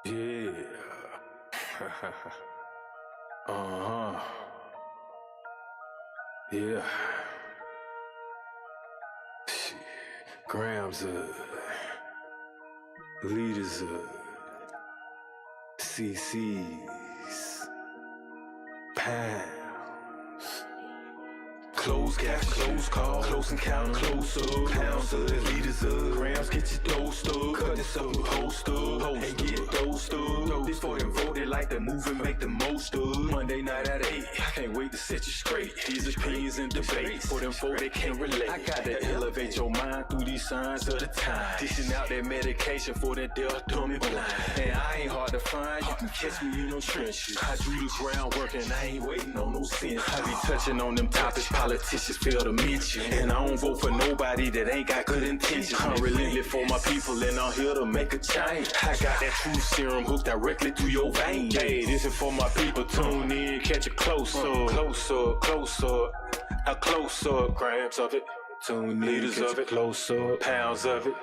Yeah. uh-huh. Yeah. Shit. Grams leaders CC's, pounds. Close caps, close call, close encounter, close up, pounds up, liters up, grams, get your dosed up, cut this up, host up, and get dosed up. This for them voted like the movement, make the most of. Monday night at 8, I can't wait to set you straight. These opinions and debates, for them folk they can't relate. I gotta elevate your mind through these signs of the time. Dishing out that medication for that deaf, dumb, and blind. And I ain't hard to find, you can catch me in no trenches. I do the groundwork and I ain't waiting on no sense. I be touching on them topics politicians fail to mention. And I don't vote for nobody that ain't got good intentions. I'm relentless for my people and I'm here to make a change. I got that truth serum hooked directly through your veins. Hey, this is for my people, tune in, catch a close up, close up, close up, a close up, grams of it, tune in, liters of it, close up, pounds of it.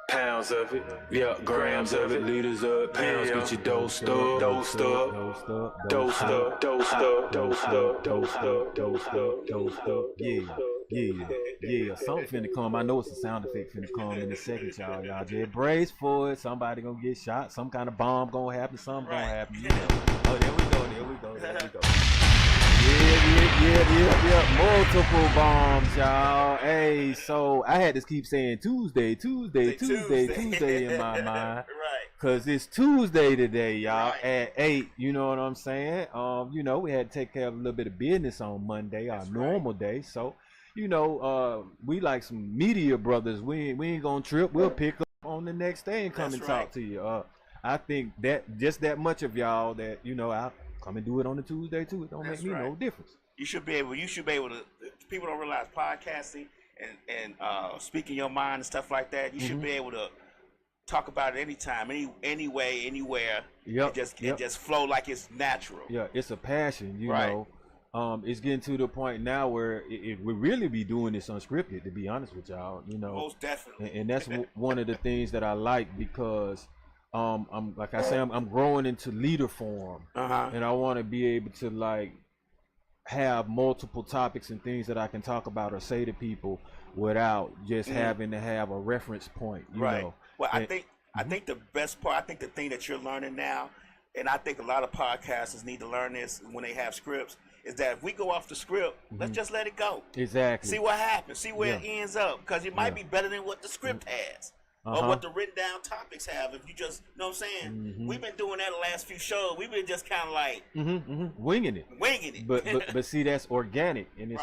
Pounds of it, yeah, grams of it, liters up, pounds, get your dosed up, dosed up, dosed up, dosed up, dosed up, dosed up, dosed up, dosed up, Yeah, something finna come. I know it's a sound effect finna come in a second, y'all. Y'all just brace for it. Somebody gonna get shot. Some kind of bomb gonna happen. Something gonna happen. Oh, there we go. Yeah. Multiple bombs, y'all. Hey, so I had to keep saying Tuesday in my mind. Right. Cause it's Tuesday today, y'all, at 8. You know what I'm saying? We had to take care of a little bit of business on Monday, our normal day. So, we like some media brothers. We ain't gonna trip. We'll pick up on the next day and come talk to you. I think that just that much of y'all that I'll come and do it on the Tuesday too. It don't make me no difference. You should be able to. People don't realize podcasting and speaking your mind and stuff like that. You should be able to talk about it anytime, any way, anywhere. Yep. And just flow like it's natural. Yeah, it's a passion. You know. It's getting to the point now where we really be doing this unscripted. To be honest with y'all, Most definitely. And that's one of the things that I like because. I'm like I say, I'm growing into leader form, and I want to be able to have multiple topics and things that I can talk about or say to people without just having to have a reference point. You know. Well, I think the best part, I think the thing that you're learning now, and I think a lot of podcasters need to learn this when they have scripts, is that if we go off the script, let's just let it go. Exactly. See what happens. See where it ends up, because it might be better than what the script has. Or what the written down topics have. If you just, what I'm saying? We've been doing that the last few shows. We've been just kind of like winging it. But see, that's organic, and it's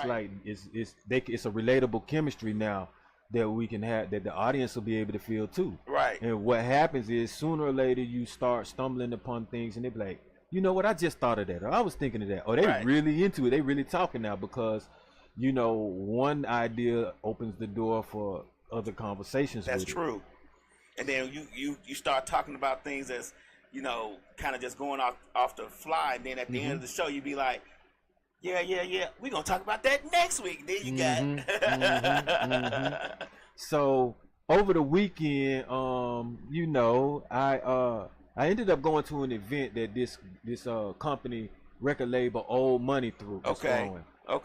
it's a relatable chemistry now that we can have, that the audience will be able to feel too. Right. And what happens is sooner or later you start stumbling upon things, and they be like, you know what? I just thought of that, or I was thinking of that, or they really into it. They really talking now because one idea opens the door for other conversations. That's true. And then you start talking about things that's kind of just going off the fly, and then at the end of the show you be like, yeah, we're gonna talk about that next week. Then you got So over the weekend, I ended up going to an event that this company record label Old Money threw. Okay.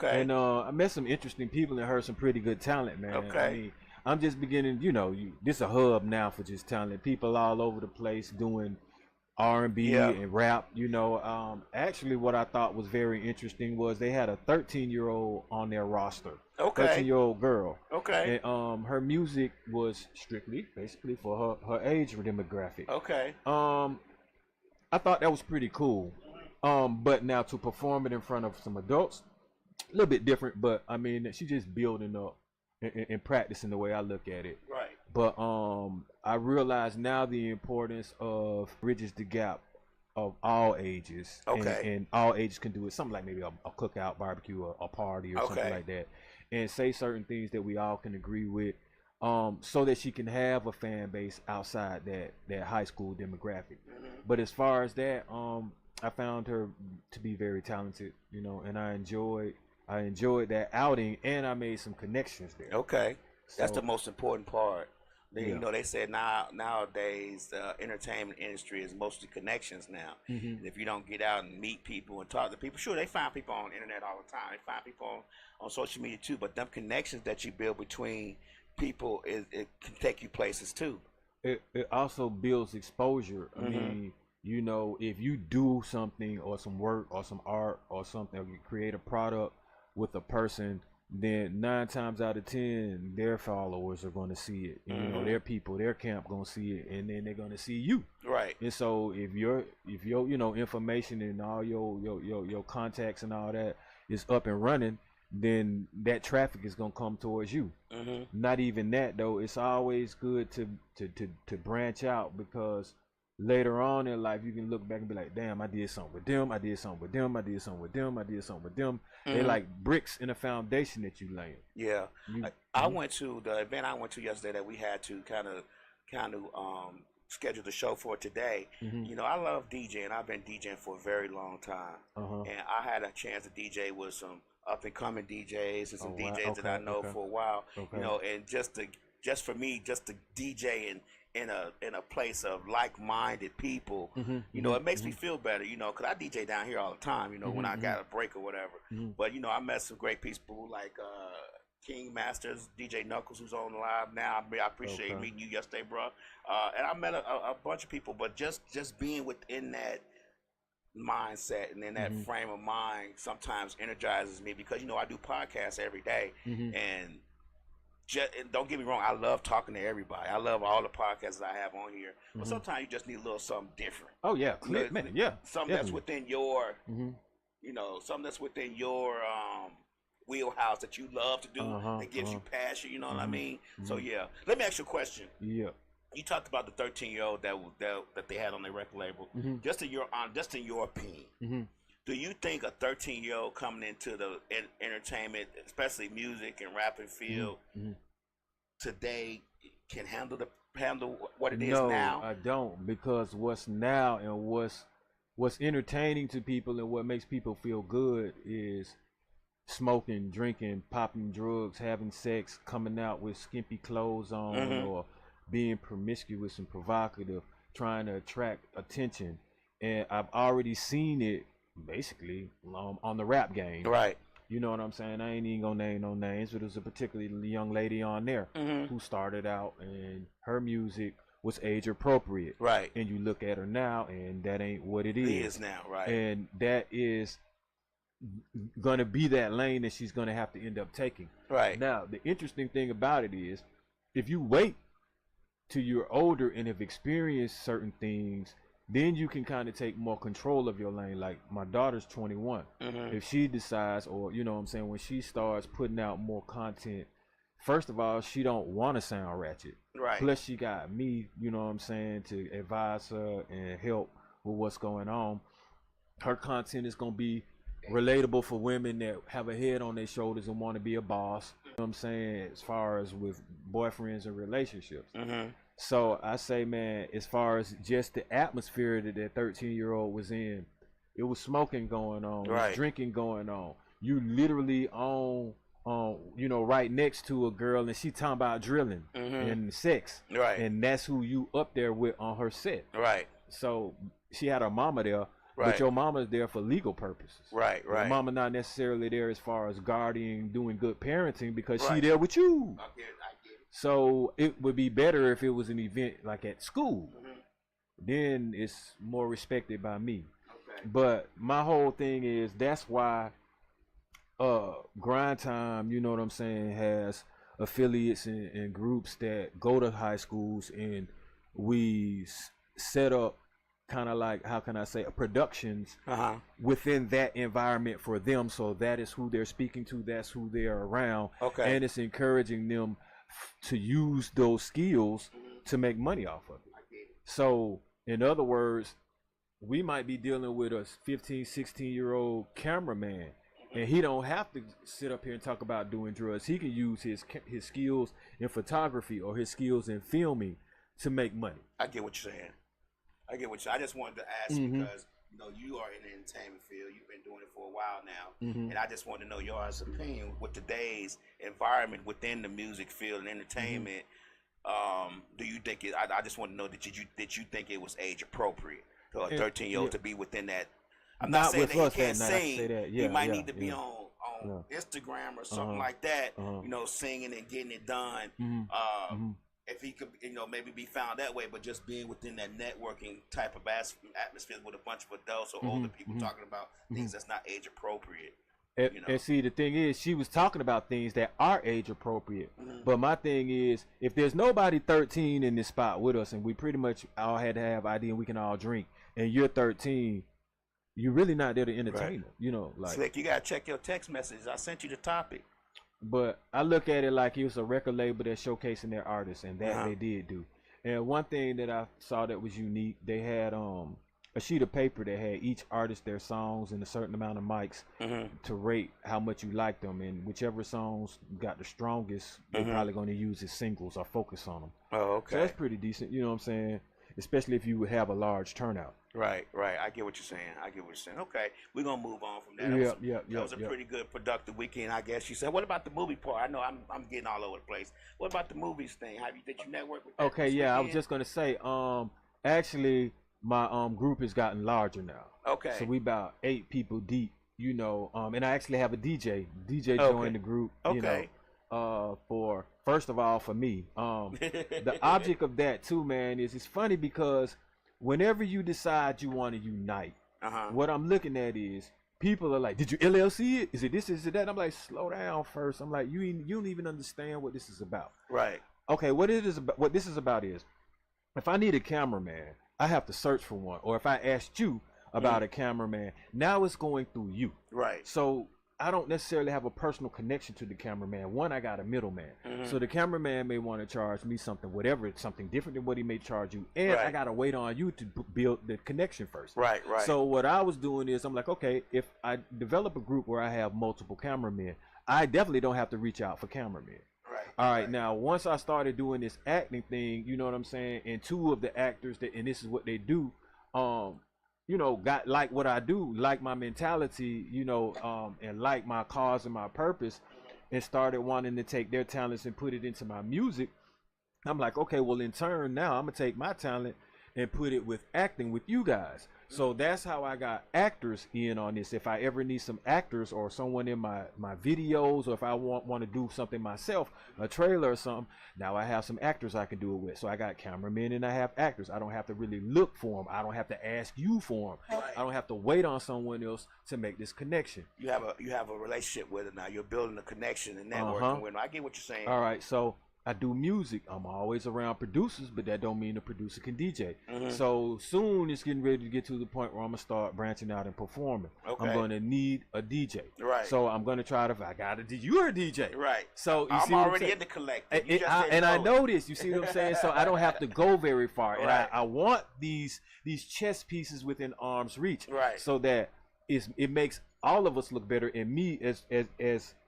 And I met some interesting people and heard some pretty good talent, man. Okay. I mean, I'm just beginning, this is a hub now for just talent. People all over the place doing R&B and rap, Actually, what I thought was very interesting was they had a 13-year-old on their roster. Okay. 13-year-old girl. Okay. And her music was strictly, basically, for her age demographic. Okay. I thought that was pretty cool. But now to perform it in front of some adults, a little bit different, but I mean, she's just building up and practicing the way I look at it. Right. But I realize now the importance of bridges the gap of all ages. Okay. And all ages can do it. Something like maybe a cookout, barbecue, or a party or something like that. And say certain things that we all can agree with, so that she can have a fan base outside that high school demographic. But as far as that, I found her to be very talented, and I enjoyed that outing, and I made some connections there. Okay. That's the most important part. They, you know, they said nowadays the entertainment industry is mostly connections now. And if you don't get out and meet people and talk to people, sure, they find people on the internet all the time. They find people on social media too. But them connections that you build between people, it can take you places too. It also builds exposure. I mean, you know, if you do something or some work or some art or something, or you create a product with a person, then 9 times out of 10, their followers are going to see it. You know, their people, their camp going to see it, and then they're going to see you. Right. And so if your you know, information and all your contacts and all that is up and running, then that traffic is going to come towards you. Not even that though. It's always good to branch out, because later on in life you can look back and be like, damn, I did something with them, I did something with them, I did something with them, I did something with them. They're like bricks in a foundation that you laying. Yeah. I went to the event I went to yesterday that we had to kind of schedule the show for today. You know, I love DJing. I've been DJing for a very long time. And I had a chance to DJ with some up and coming DJs and some DJs that I know for a while. You know, and just for me, just to DJ in a place of like-minded people, you know, it makes me feel better, you know, because I DJ down here all the time, you know, when I got a break or whatever. But, you know, I met some great people like King Masters, DJ Knuckles, who's on live now. I appreciate meeting you yesterday, bro. And I met a bunch of people, but just being within that mindset and in that frame of mind sometimes energizes me, because, you know, I do podcasts every day, and don't get me wrong, I love talking to everybody. I love all the podcasts that I have on here. But sometimes you just need a little something different. Oh yeah, yeah. Something that's within your, you know, something that's within your wheelhouse that you love to do, that gives you passion. You know what I mean? So yeah, let me ask you a question. Yeah. You talked about the 13-year-old that they had on their record label. Just in your opinion. Do you think a 13-year-old coming into the entertainment, especially music and rapping field, today can handle what it is now? No, I don't, because what's now and what's entertaining to people and what makes people feel good is smoking, drinking, popping drugs, having sex, coming out with skimpy clothes on, or being promiscuous and provocative, trying to attract attention. And I've already seen it basically on the rap game. Right. You know what I'm saying? I ain't even gonna name no names, but there's a particularly young lady on there who started out and her music was age appropriate. Right. And you look at her now and that ain't what it is. It is now, right. And that is gonna be that lane that she's gonna have to end up taking. Right. Now, the interesting thing about it is, if you wait till you're older and have experienced certain things, then you can kind of take more control of your lane. Like my daughter's 21. If she decides, or you know what I'm saying, when she starts putting out more content, first of all, she don't want to sound ratchet. Right. Plus she got me, you know what I'm saying, to advise her and help with what's going on. Her content is going to be relatable for women that have a head on their shoulders and want to be a boss. You know what I'm saying, as far as with boyfriends and relationships. So I say, man, as far as just the atmosphere that that 13-year-old was in, it was smoking going on, it was drinking going on. You literally on you know, right next to a girl and she talking about drilling and sex. Right. And that's who you up there with on her set. Right. So she had her mama there. Right. But your mama's there for legal purposes. Right, right. Your mama not necessarily there as far as guarding, doing good parenting, because she there with you. I get it. So it would be better if it was an event like at school. Then it's more respected by me. Okay. But my whole thing is, that's why Grind Time, you know what I'm saying, has affiliates and groups that go to high schools, and we set up kind of like, how can I say, productions within that environment for them. So that is who they're speaking to, that's who they're around. Okay. And it's encouraging them to use those skills to make money off of it. So in other words, we might be dealing with a 15, 16-year-old cameraman, and he don't have to sit up here and talk about doing drugs. He can use his skills in photography or his skills in filming to make money. I get what you're saying. I just wanted to ask because, you know, you are in the entertainment field. You've been doing it for a while now. And I just wanted to know your opinion with today's environment within the music field and entertainment. Do you think it? I just want to know that did you think it was age appropriate for a 13-year-old to be within that? I'm not saying that he can't sing. He might need to be on Instagram or something like that. You know, singing and getting it done. If he could, you know, maybe be found that way, but just being within that networking type of atmosphere with a bunch of adults or older people talking about things that's not age appropriate. And see, the thing is, she was talking about things that are age appropriate. But my thing is, if there's nobody 13 in this spot with us, and we pretty much all had to have ID and we can all drink, and you're 13, you're really not there to entertain them. You know, like Slick, you gotta check your text messages. I sent you the topic. But I look at it like it was a record label that's showcasing their artists, and that they did do. And one thing that I saw that was unique, they had a sheet of paper that had each artist, their songs, and a certain amount of mics to rate how much you like them. And whichever songs got the strongest, they're probably going to use as singles or focus on them. Oh, okay. So that's pretty decent, you know what I'm saying? Especially if you would have a large turnout. Right. I get what you're saying. Okay, we're going to move on from that. That was a pretty good, productive weekend, I guess you said. What about the movie part? I know I'm getting all over the place. What about the movies thing? Did you network with that? Okay, yeah, I was just going to say, actually, my group has gotten larger now. Okay. So we about 8 people deep, you know. And I actually have a DJ. DJ joined the group. Okay. You know, first of all for me. The object of that too, man, is it's funny because whenever you decide you want to unite, what I'm looking at is people are like, "Did you LLC it? Is it this? Is it that?" I'm like, "Slow down first." I'm like, "You don't even understand what this is about." Right. Okay. What this is about is, if I need a cameraman, I have to search for one. Or if I asked you about a cameraman, now it's going through you. Right. So I don't necessarily have a personal connection to the cameraman. One, I got a middleman. So the cameraman may want to charge me something, whatever, it's something different than what he may charge you. And I got to wait on you to build the connection first. Right. So what I was doing is I'm like, okay, if I develop a group where I have multiple cameramen, I definitely don't have to reach out for cameramen. All right, now once I started doing this acting thing, you know what I'm saying, and 2 of the actors and this is what they do, you know, got like what I do, like my mentality, you know, and like my cause and my purpose, and started wanting to take their talents and put it into my music. I'm like, okay, well in turn now I'm gonna take my talent and put it with acting with you guys. So that's how I got actors in on this. If I ever need some actors or someone in my videos, or if I want to do something myself, a trailer or something, now I have some actors I can do it with. So I got cameramen and I have actors. I don't have to really look for them. I don't have to ask you for them. I don't have to wait on someone else to make this connection. You have a relationship with it now. You're building a connection and networking with them. I get what you're saying. All right, so I do music. I'm always around producers, but that don't mean the producer can DJ. So soon it's getting ready to get to the point where I'm gonna start branching out and performing. I'm gonna need a DJ. Right. So I'm gonna try to. I got a DJ. You're a DJ. Right. So you see I'm already in the collective. I know this. You see what I'm saying? So I don't have to go very far. And I want these chess pieces within arm's reach. Right. So that it makes all of us look better, and me as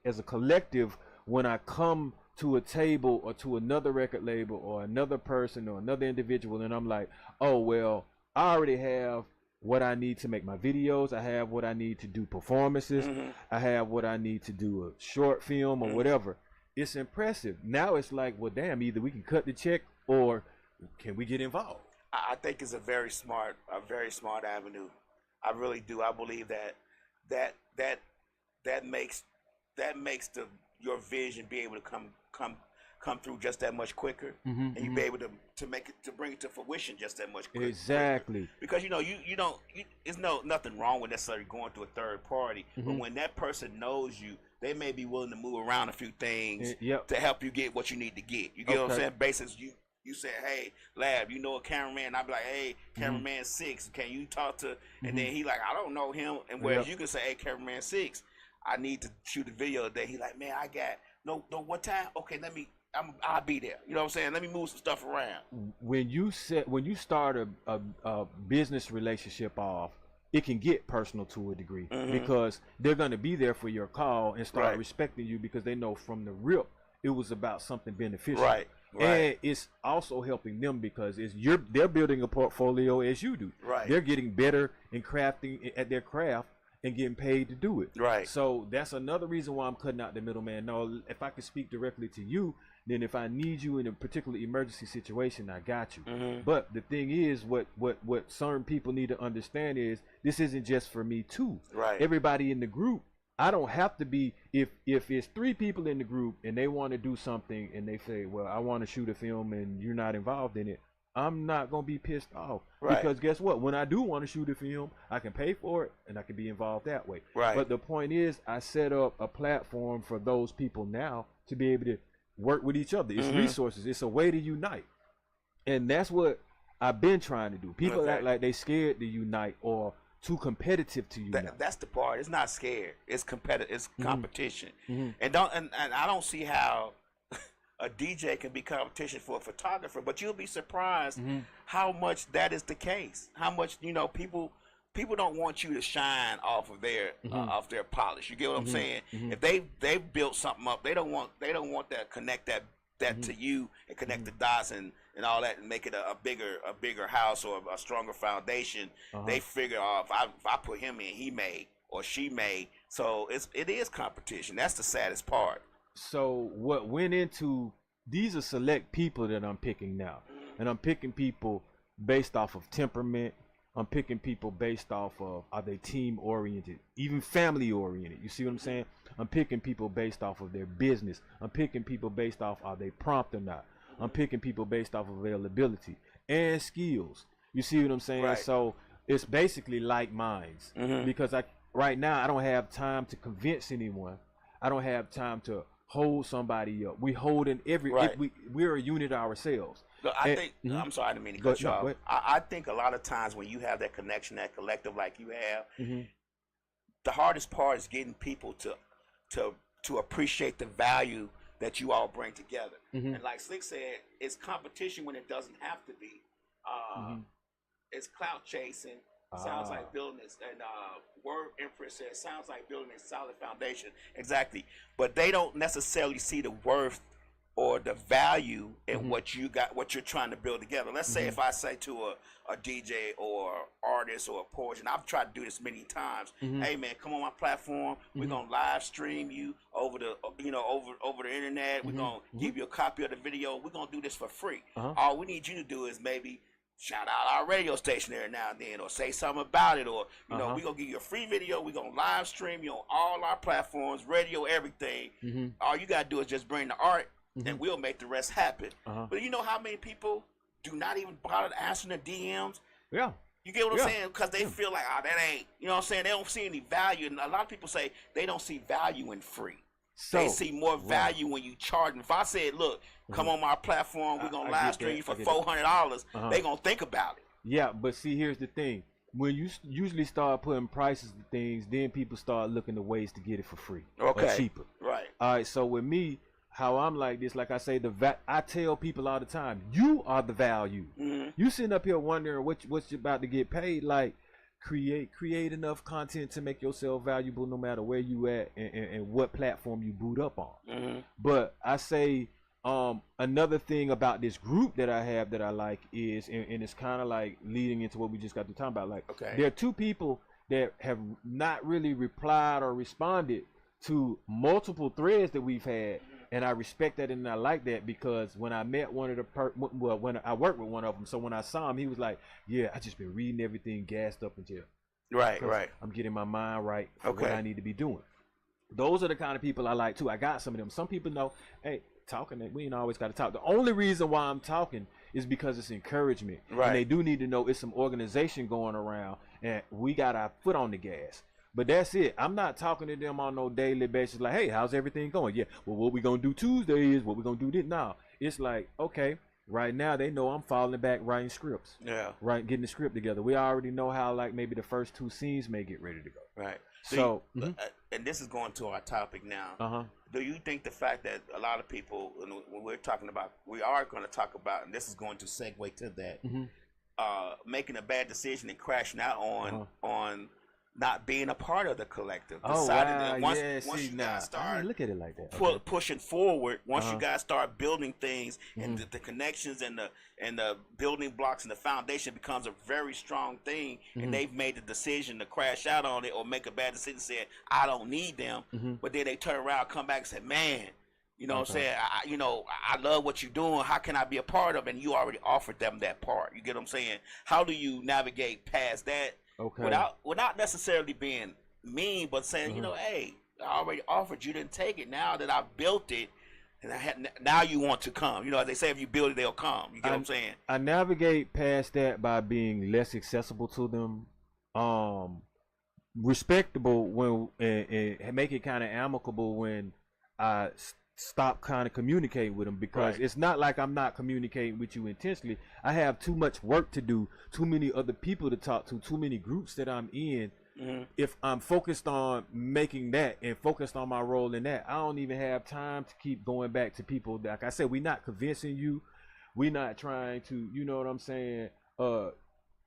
a collective when I come to a table or to another record label or another person or another individual, and I'm like, oh well, I already have what I need to make my videos, I have what I need to do performances, I have what I need to do a short film or whatever. It's impressive. Now it's like, well damn, either we can cut the check or can we get involved? I think it's a very smart avenue. I really do. I believe that makes your vision be able to come through just that much quicker, and you be able to bring it to fruition just that much quicker. Exactly. Because you know there's nothing wrong with necessarily going to a third party, but when that person knows you, they may be willing to move around a few things to help you get what you need to get. You get what I'm saying? Basically, you said, hey, Lab, you know a cameraman? I'd be like, hey, cameraman 6, can you talk to? And then he like, I don't know him. And whereas you can say, hey, cameraman 6, I need to shoot a video today. He like, man, I got no what time? Okay, I'll be there. You know what I'm saying? Let me move some stuff around. When you start a business relationship off, it can get personal to a degree because they're gonna be there for your call and start respecting you because they know from the rip it was about something beneficial. Right. And it's also helping them because they're building a portfolio as you do. Right. They're getting better in crafting at their craft and getting paid to do it. Right. So that's another reason why I'm cutting out the middleman. No, if I could speak directly to you, then if I need you in a particular emergency situation, I got you. But the thing is, what certain people need to understand is this isn't just for me too. Right. Everybody in the group, I don't have to be, if it's 3 people in the group and they want to do something and they say, well, I want to shoot a film and you're not involved in it, I'm not going to be pissed off. Right. Because guess what? When I do want to shoot a film, I can pay for it and I can be involved that way. Right. But the point is, I set up a platform for those people now to be able to work with each other. It's resources. It's a way to unite. And that's what I've been trying to do. People act like they scared to unite or too competitive to unite. That's the part. It's not scared. It's competitive. It's competition. And I don't see how a DJ can be competition for a photographer, but you'll be surprised how much that is the case. How much, you know, people don't want you to shine off of their polish. You get what I'm saying? If they've built something up, they don't want that connect that to you and connect the dots and all that and make it a bigger house or a stronger foundation. They figure, if I put him in, he made or she made. So it is competition. That's the saddest part. So what went into, these are select people that I'm picking now, and I'm picking people based off of temperament. I'm picking people based off of, are they team oriented, even family oriented? You see what I'm saying? I'm picking people based off of their business. I'm picking people based off, are they prompt or not? I'm picking people based off of availability and skills. You see what I'm saying? Right. So it's basically like minds, because right now I don't have time to convince anyone. I don't have time to hold somebody up. We holding we're a unit ourselves. Look, I think I'm sorry, I didn't mean to cut you off. I think a lot of times when you have that connection, that collective like you have, the hardest part is getting people to appreciate the value that you all bring together. And like Slick said, it's competition when it doesn't have to be. It's clout chasing. Sounds like building this, and Word Empress says sounds like building a solid foundation. Exactly, but they don't necessarily see the worth or the value in what you got, what you're trying to build together. Let's say if I say to a DJ or artist or a poet, and I've tried to do this many times. Hey man, come on my platform. We're gonna live stream you over the over the internet. We're gonna give you a copy of the video. We're gonna do this for free. All we need you to do is maybe shout out our radio station every now and then, or say something about it, or you know, we're gonna give you a free video. We're gonna live stream you on all our platforms, radio, everything. All you gotta do is just bring the art, and we'll make the rest happen. But you know how many people do not even bother answering the DMs? Yeah. You get what I'm saying? Because they feel like, that ain't, you know what I'm saying? They don't see any value. And a lot of people say they don't see value in free. So, they see more value when you charge them. If I said, look, come on my platform, we're going to live stream you for $400, they going to think about it. Yeah, but see, here's the thing. When you usually start putting prices to things, then people start looking to ways to get it for free or cheaper. Right. All right, so with me, how I'm like this, like I say, I tell people all the time, you are the value. You sitting up here wondering what's about to get paid. Like, create enough content to make yourself valuable no matter where you at and what platform you boot up on. But I say another thing about this group that I have that I like is, and it's kind of like leading into what we just got to talk about, like there are 2 people that have not really replied or responded to multiple threads that we've had. And I respect that and I like that, because when I met one of the when I worked with one of them, so when I saw him, he was like, yeah, I just been reading everything gassed up until right. I'm getting my mind right for what I need to be doing. Those are the kind of people I like too. I got some of them. Some people know, hey, talking, we ain't always got to talk. The only reason why I'm talking is because it's encouragement. Right. And they do need to know it's some organization going around and we got our foot on the gas. But that's it. I'm not talking to them on no daily basis like, hey, how's everything going? Yeah, well, what we going to do Tuesday is what we going to do this. No, it's like, okay, right now they know I'm falling back writing scripts. Yeah. Right, getting the script together. We already know how, like, maybe the first 2 scenes may get ready to go. Right. So and this is going to our topic now. Do you think the fact that a lot of people, when we're talking about, we are going to talk about, and this is going to segue to that, making a bad decision and crashing out on not being a part of the collective. Deciding that once you guys start look at it like that. Pushing forward, once you guys start building things and the connections and the building blocks and the foundation becomes a very strong thing, and they've made the decision to crash out on it or make a bad decision, say I don't need them, but then they turn around, come back and say, man, You know what I'm saying? I love what you're doing. How can I be a part of it? And you already offered them that part. You get what I'm saying? How do you navigate past that without necessarily being mean, but saying, hey, I already offered, you didn't take it. Now that I've built it, and now you want to come. As they say, if you build it, they'll come. You get what I'm saying? I navigate past that by being less accessible to them, respectable when and make it kind of amicable when I stop kind of communicating with them, because it's not like I'm not communicating with you intentionally. I have too much work to do, too many other people to talk to, too many groups that I'm in. If I'm focused on making that and focused on my role in that, I don't even have time to keep going back to people. Like I said, we're not convincing you. We're not trying to, you know what I'm saying,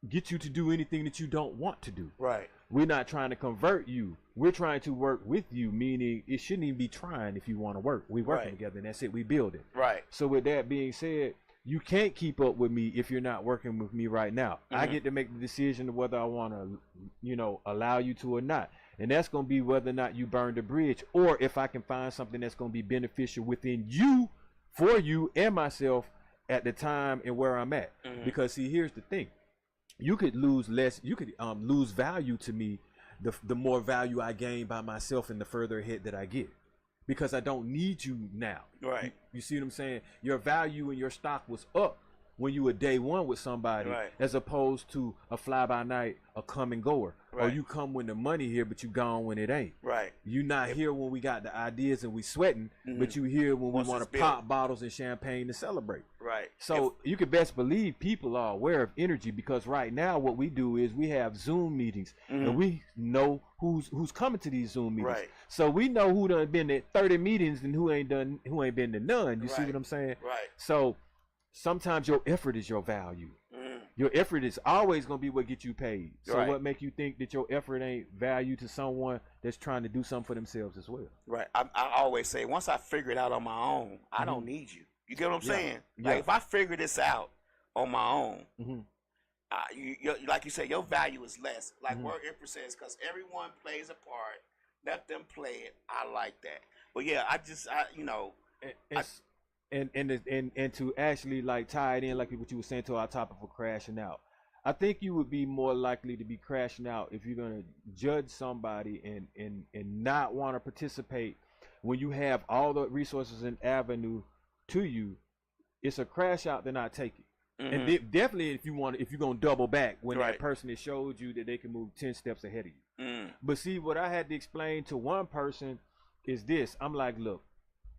get you to do anything that you don't want to do. Right. We're not trying to convert you. We're trying to work with you, meaning it shouldn't even be trying if you want to work. We're working together, and that's it. We build it. Right. So with that being said, you can't keep up with me if you're not working with me right now. I get to make the decision of whether I want to, allow you to or not. And that's going to be whether or not you burn the bridge, or if I can find something that's going to be beneficial within you, for you and myself at the time and where I'm at. Because see, here's the thing. You could lose less, you could lose value to me the more value I gain by myself and the further ahead that I get. Because I don't need you now. Right. You see what I'm saying? Your value and your stock was up when you were day one with somebody, as opposed to a fly by night, a come and goer. Or you come when the money here, but you gone when it ain't. Right. You not here when we got the ideas and we sweating, but you here when we want to pop bottles and champagne to celebrate. Right. So you can best believe people are aware of energy, because right now what we do is we have Zoom meetings and we know who's coming to these Zoom meetings. Right. So we know who done been at 30 meetings and who ain't been to none. You see what I'm saying? Right. So sometimes your effort is your value. Your effort is always going to be what gets you paid. So what make you think that your effort ain't value to someone that's trying to do something for themselves as well? Right. I always say, once I figure it out on my own, I don't need you. You get what I'm saying? Like, if I figure this out on my own, like you say, your value is less. Like where Empress says, because everyone plays a part. Let them play it. I like that. But yeah, And to actually like tie it in, like what you were saying to our topic for crashing out, I think you would be more likely to be crashing out if you're gonna judge somebody and not want to participate when you have all the resources and avenue to you. It's a crash out to not take it. And definitely if you're gonna double back when that person has showed you that they can move 10 steps ahead of you. But see, what I had to explain to one person is this. I'm like, look,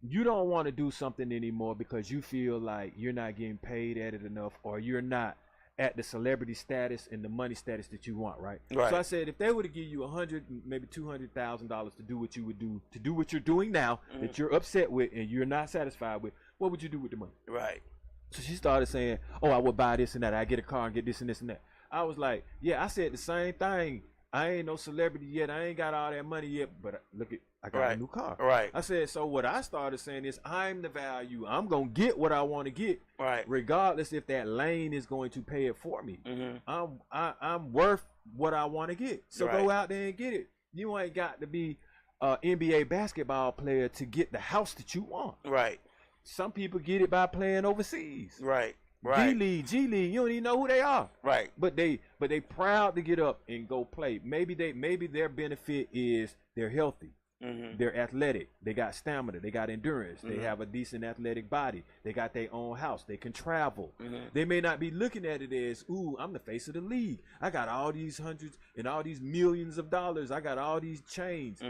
you don't want to do something anymore because you feel like you're not getting paid at it enough, or you're not at the celebrity status and the money status that you want, right? So I said, if they were to give you $100, maybe $200,000 to do what you would do, to do what you're doing now, that you're upset with and you're not satisfied with, what would you do with the money? Right. So she started saying, oh, I would buy this and that. I get a car and get this and this and that. I was like, yeah, I said the same thing. I ain't no celebrity yet. I ain't got all that money yet, but look at, I got a new car. Right. I said, so what I started saying is, I'm the value. I'm going to get what I want to get. Right. Regardless if that lane is going to pay it for me. I'm worth what I want to get. So go out there and get it. You ain't got to be an NBA basketball player to get the house that you want. Right. Some people get it by playing overseas. Right. D-League, G-League, you don't even know who they are. Right. But they proud to get up and go play. Maybe their benefit is they're healthy. They're athletic. They got stamina. They got endurance. They have a decent athletic body. They got their own house. They can travel. They may not be looking at it as, ooh, I'm the face of the league. I got all these hundreds and all these millions of dollars. I got all these chains.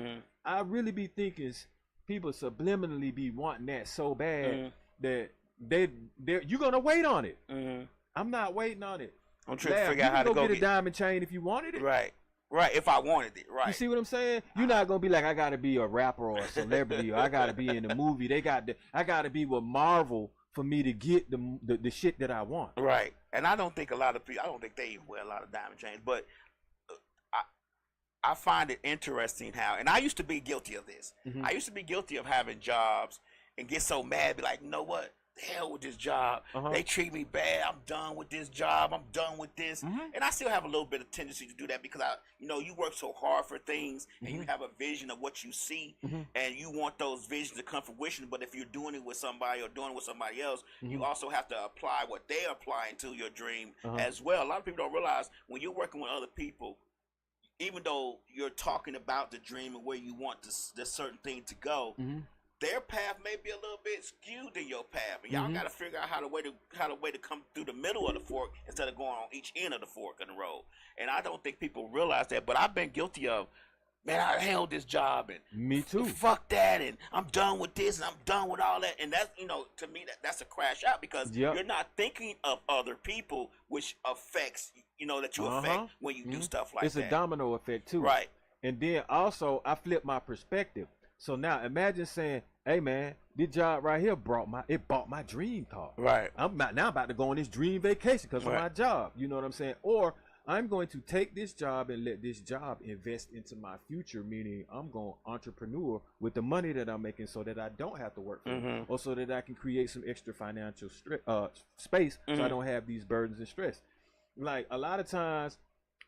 I really be thinking people subliminally be wanting that so bad that you're gonna wait on it. I'm not waiting on it. I'm trying to figure out how to go get a diamond chain if you wanted it. Right. If I wanted it. Right. You see what I'm saying? You're not gonna be like, I gotta be a rapper or a celebrity, or I gotta be in a movie. I gotta be with Marvel for me to get the shit that I want. Right. And I don't think a lot of people. I don't think they even wear a lot of diamond chains, but I find it interesting how, and I used to be guilty of this. I used to be guilty of having jobs and get so mad, be like, you know what? hell with this job. They treat me bad. I'm done with this job. I'm done with this. And I still have a little bit of tendency to do that because you work so hard for things and you have a vision of what you see and you want those visions to come to fruition. But if you're doing it with somebody or doing it with somebody else, you also have to apply what they're applying to your dream as well. A lot of people don't realize when you're working with other people, even though you're talking about the dream and where you want this certain thing to go, their path may be a little bit skewed than your path, and y'all got to figure out how to come through the middle of the fork instead of going on each end of the fork in the road. And I don't think people realize that, but I've been guilty of, man, I held this job and me too. Fuck that, and I'm done with this, and I'm done with all that, and that's to me that's a crash out because you're not thinking of other people, which affects that you affect when you do stuff like that. It's a domino effect too, right? And then also I flip my perspective. So now imagine saying, hey man, this job right here bought my dream car. Right. I'm about to go on this dream vacation because of my job. You know what I'm saying? Or I'm going to take this job and let this job invest into my future, meaning I'm going to entrepreneur with the money that I'm making so that I don't have to work for it, or so that I can create some extra financial space so I don't have these burdens and stress. Like a lot of times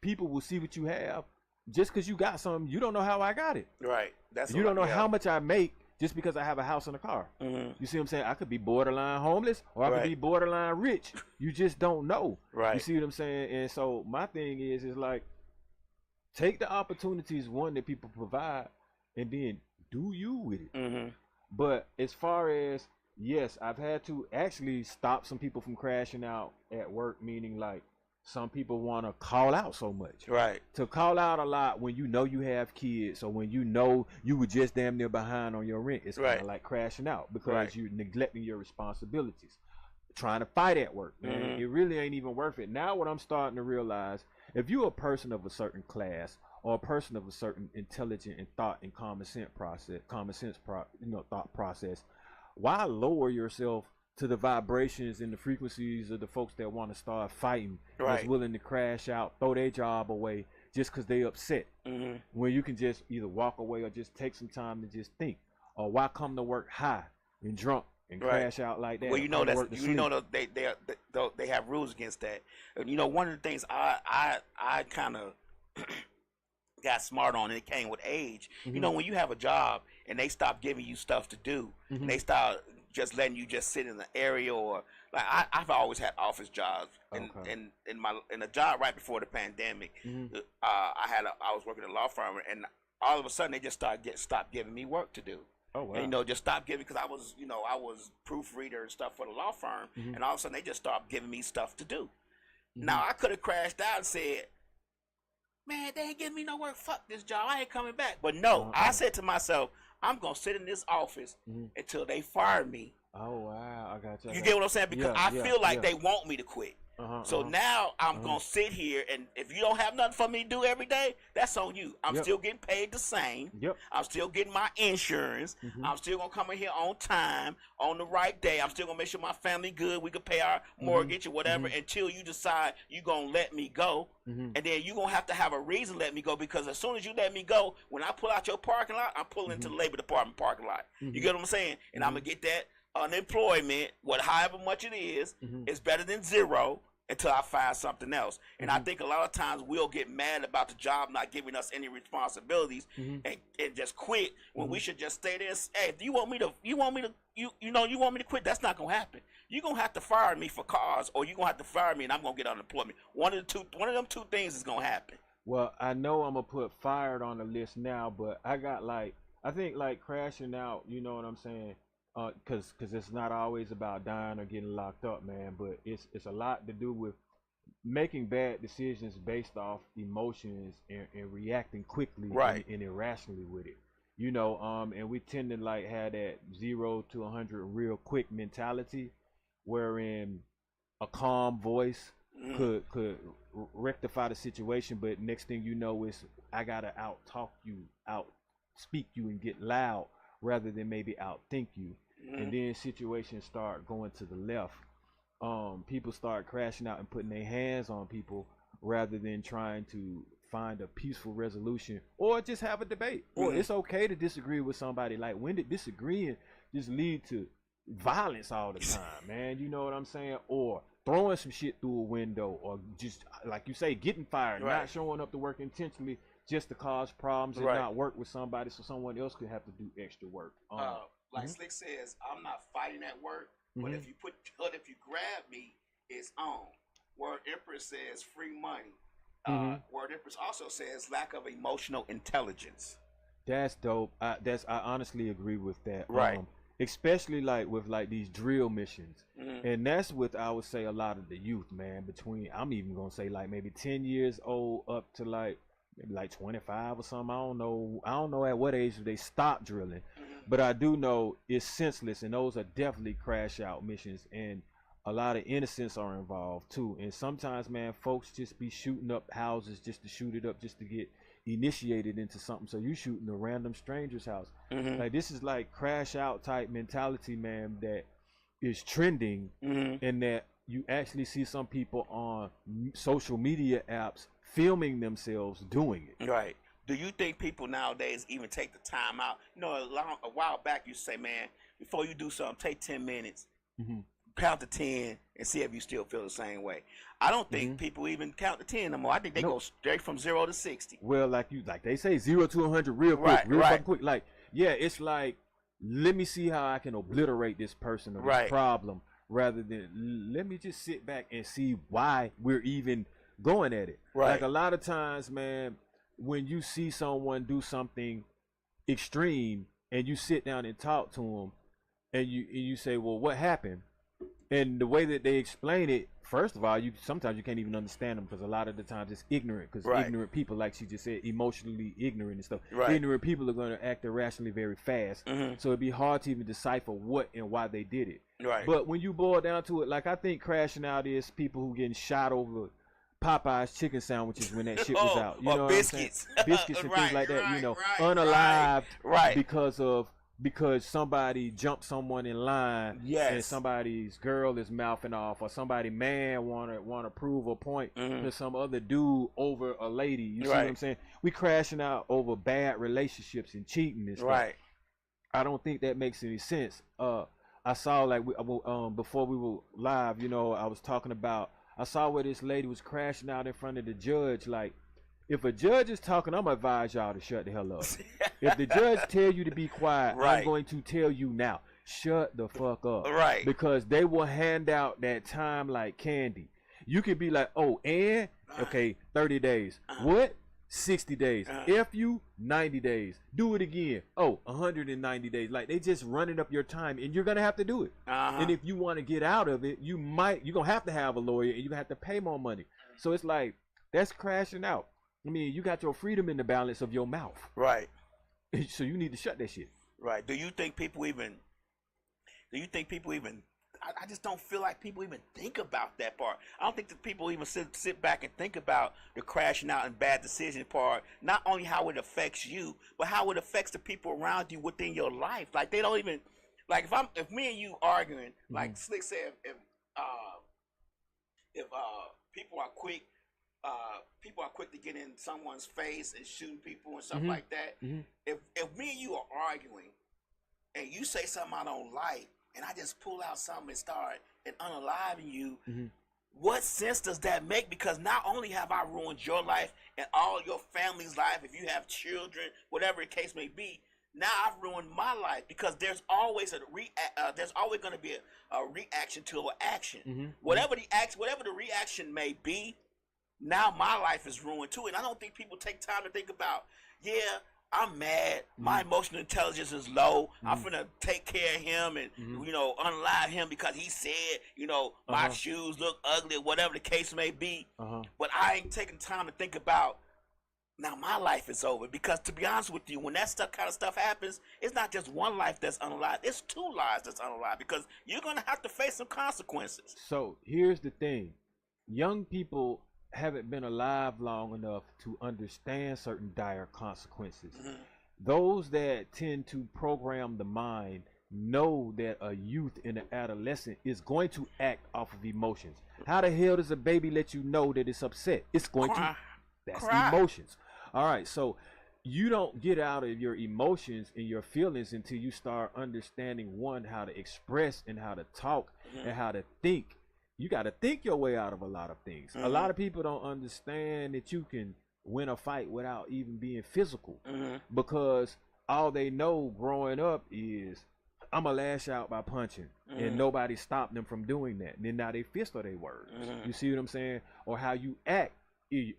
people will see what you have. Just because you got something, you don't know how I got it. Right. You don't know how much I make just because I have a house and a car. You see what I'm saying? I could be borderline homeless or I could be borderline rich. You just don't know. Right. You see what I'm saying? And so my thing is like, take the opportunities, one, that people provide, and then do you with it. But as far as, yes, I've had to actually stop some people from crashing out at work, meaning like, some people want to call out so much. Right. To call out a lot when you have kids or when you were just damn near behind on your rent. It's kind of like crashing out because you're neglecting your responsibilities. Trying to fight at work, man. It really ain't even worth it. Now what I'm starting to realize, if you're a person of a certain class or a person of a certain intelligent and thought and common sense thought process, why lower yourself to the vibrations and the frequencies of the folks that want to start fighting, that's willing to crash out, throw their job away just because they upset, when you can just either walk away or just take some time to just think? Or why come to work high and drunk and crash out like that? Well, they have rules against that. And one of the things I kind of got smart on, and it came with age. When you have a job and they stop giving you stuff to do, and they start just letting you just sit in the area, or like I've always had office jobs, and in a job right before the pandemic, I was working at a law firm, and all of a sudden they just stopped giving me work to do. Oh wow! And, just stopped giving, because I was proofreader and stuff for the law firm, and all of a sudden they just stopped giving me stuff to do. Now I could have crashed out and said, man, they ain't giving me no work. Fuck this job. I ain't coming back. But no, I said to myself, I'm going to sit in this office until they fire me. Oh, wow. I got you. You get what I'm saying? Because I feel like they want me to quit. So now I'm going to sit here, and if you don't have nothing for me to do every day, that's on you. I'm still getting paid the same. I'm still getting my insurance. I'm still going to come in here on time, on the right day. I'm still going to make sure my family good. We can pay our mortgage or whatever until you decide you're going to let me go. And then you're going to have a reason to let me go, because as soon as you let me go, when I pull out your parking lot, I'm pulling into the labor department parking lot. You get what I'm saying? And I'm going to get that unemployment, however much it is better than zero until I find something else. And I think a lot of times we'll get mad about the job not giving us any responsibilities and just quit, when we should just stay there. Hey, if you want me to quit, that's not gonna happen. You're gonna have to fire me for cause, or you're gonna have to fire me and I'm gonna get unemployment. One of them two things is gonna happen. Well, I know I'm gonna put fired on the list now, but I got I think crashing out, you know what I'm saying? Because it's not always about dying or getting locked up, man. But it's a lot to do with making bad decisions based off emotions and reacting quickly and irrationally with it. And we tend to have that 0 to 100 real quick mentality, wherein a calm voice could rectify the situation. But next thing you know is I gotta out-talk you, out-speak you, and get loud rather than maybe out-think you. And then situations start going to the left. People start crashing out and putting their hands on people rather than trying to find a peaceful resolution or just have a debate. Or it's okay to disagree with somebody. Like, when did disagreeing just lead to violence all the time, man. You know what I'm saying? Or throwing some shit through a window, or just like you say, getting fired, not showing up to work intentionally just to cause problems and not work with somebody so someone else could have to do extra work. Like Slick says, I'm not fighting at work, but if you grab me, it's on. Word Empress says free money. Word Empress also says lack of emotional intelligence. That's dope. I honestly agree with that. Right. Especially like with like these drill missions, and that's with, I would say, a lot of the youth, man. Between, I'm even gonna say like maybe 10 years old up to like maybe like 25 or something. I don't know at what age they stop drilling, but I do know it's senseless, and those are definitely crash out missions, and a lot of innocents are involved too. And sometimes, man, folks just be shooting up houses just to shoot it up, just to get initiated into something. So you shooting a random stranger's house. Like, this is like crash out type mentality, man, that is trending, and that you actually see some people on social media apps filming themselves doing it. Right. Do you think people nowadays even take the time out? You know, a while back you say, man, before you do something, take 10 minutes, count to 10, and see if you still feel the same way. I don't think people even count to 10 no more. I think they go straight from 0 to 60. Well, like they say, 0 to 100 real quick, fucking quick. Like, yeah, it's like, let me see how I can obliterate this person or this problem, rather than let me just sit back and see why we're even going at it. Like, a lot of times, man, when you see someone do something extreme and you sit down and talk to them, and you say, well, what happened? And the way that they explain it, first of all, sometimes you can't even understand them, because a lot of the times it's ignorant. Because ignorant people, like she just said, emotionally ignorant and stuff. Ignorant people are going to act irrationally very fast. So it'd be hard to even decipher what and why they did it. But when you boil down to it, like, I think crashing out is people who getting shot over Popeye's chicken sandwiches when that shit was out. You know what biscuits. I'm saying? Biscuits and things like that. You know, unalived because somebody jumped someone in line, and somebody's girl is mouthing off, or somebody man wanna prove a point to some other dude over a lady. You see what I'm saying? We crashing out over bad relationships and cheating and stuff. I don't think that makes any sense. I saw, like, before we were live, you know, I was talking about, I saw where this lady was crashing out in front of the judge. Like, if a judge is talking, I'm gonna advise y'all to shut the hell up. If the judge tell you to be quiet, I'm going to tell you now, shut the fuck up. Because they will hand out that time like candy. You could be like, oh, and okay, 30 days. What? 60 days. F you, 90 days. Do it again. Oh, 190 days. Like, they just running up your time, and you're gonna have to do it. And if you want to get out of it, you're gonna have to have a lawyer, and you're gonna have to pay more money. So it's like, that's crashing out. I mean, you got your freedom in the balance of your mouth. So you need to shut that shit. Do you think people even I just don't feel like people even think about that part. I don't think that people even sit back and think about the crashing out and bad decision part. Not only how it affects you, but how it affects the people around you within your life. Like, they don't even, like, if me and you arguing, like Slick said, if people are quick to get in someone's face and shoot people and stuff like that. If me and you are arguing and you say something I don't like, and I just pull out something and start and unaliving you, what sense does that make? Because not only have I ruined your life and all your family's life, if you have children, whatever the case may be, now I've ruined my life, because there's always there's always going to be a reaction to an action. Whatever the reaction may be, now my life is ruined too. And I don't think people take time to think about, I'm mad. My emotional intelligence is low. I'm finna take care of him and, you know, unalive him because he said, you know, my shoes look ugly, whatever the case may be. But I ain't taking time to think about, now my life is over. Because, to be honest with you, when that kind of stuff happens, it's not just one life that's unalived. It's two lives that's unalived, because you're going to have to face some consequences. So here's the thing. Young people haven't been alive long enough to understand certain dire consequences. Those that tend to program the mind know that a youth and an adolescent is going to act off of emotions. How the hell does a baby let you know that it's upset? It's going to. That's emotions. All right, so you don't get out of your emotions and your feelings until you start understanding, one, how to express and how to talk and how to think. You got to think your way out of a lot of things. A lot of people don't understand that you can win a fight without even being physical, because all they know growing up is, I'm going to lash out by punching, and nobody stopped them from doing that. And then now they fist or they words. You see what I'm saying? Or how you act is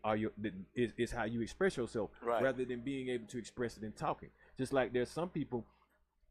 how you express yourself, rather than being able to express it in talking. Just like there's some people,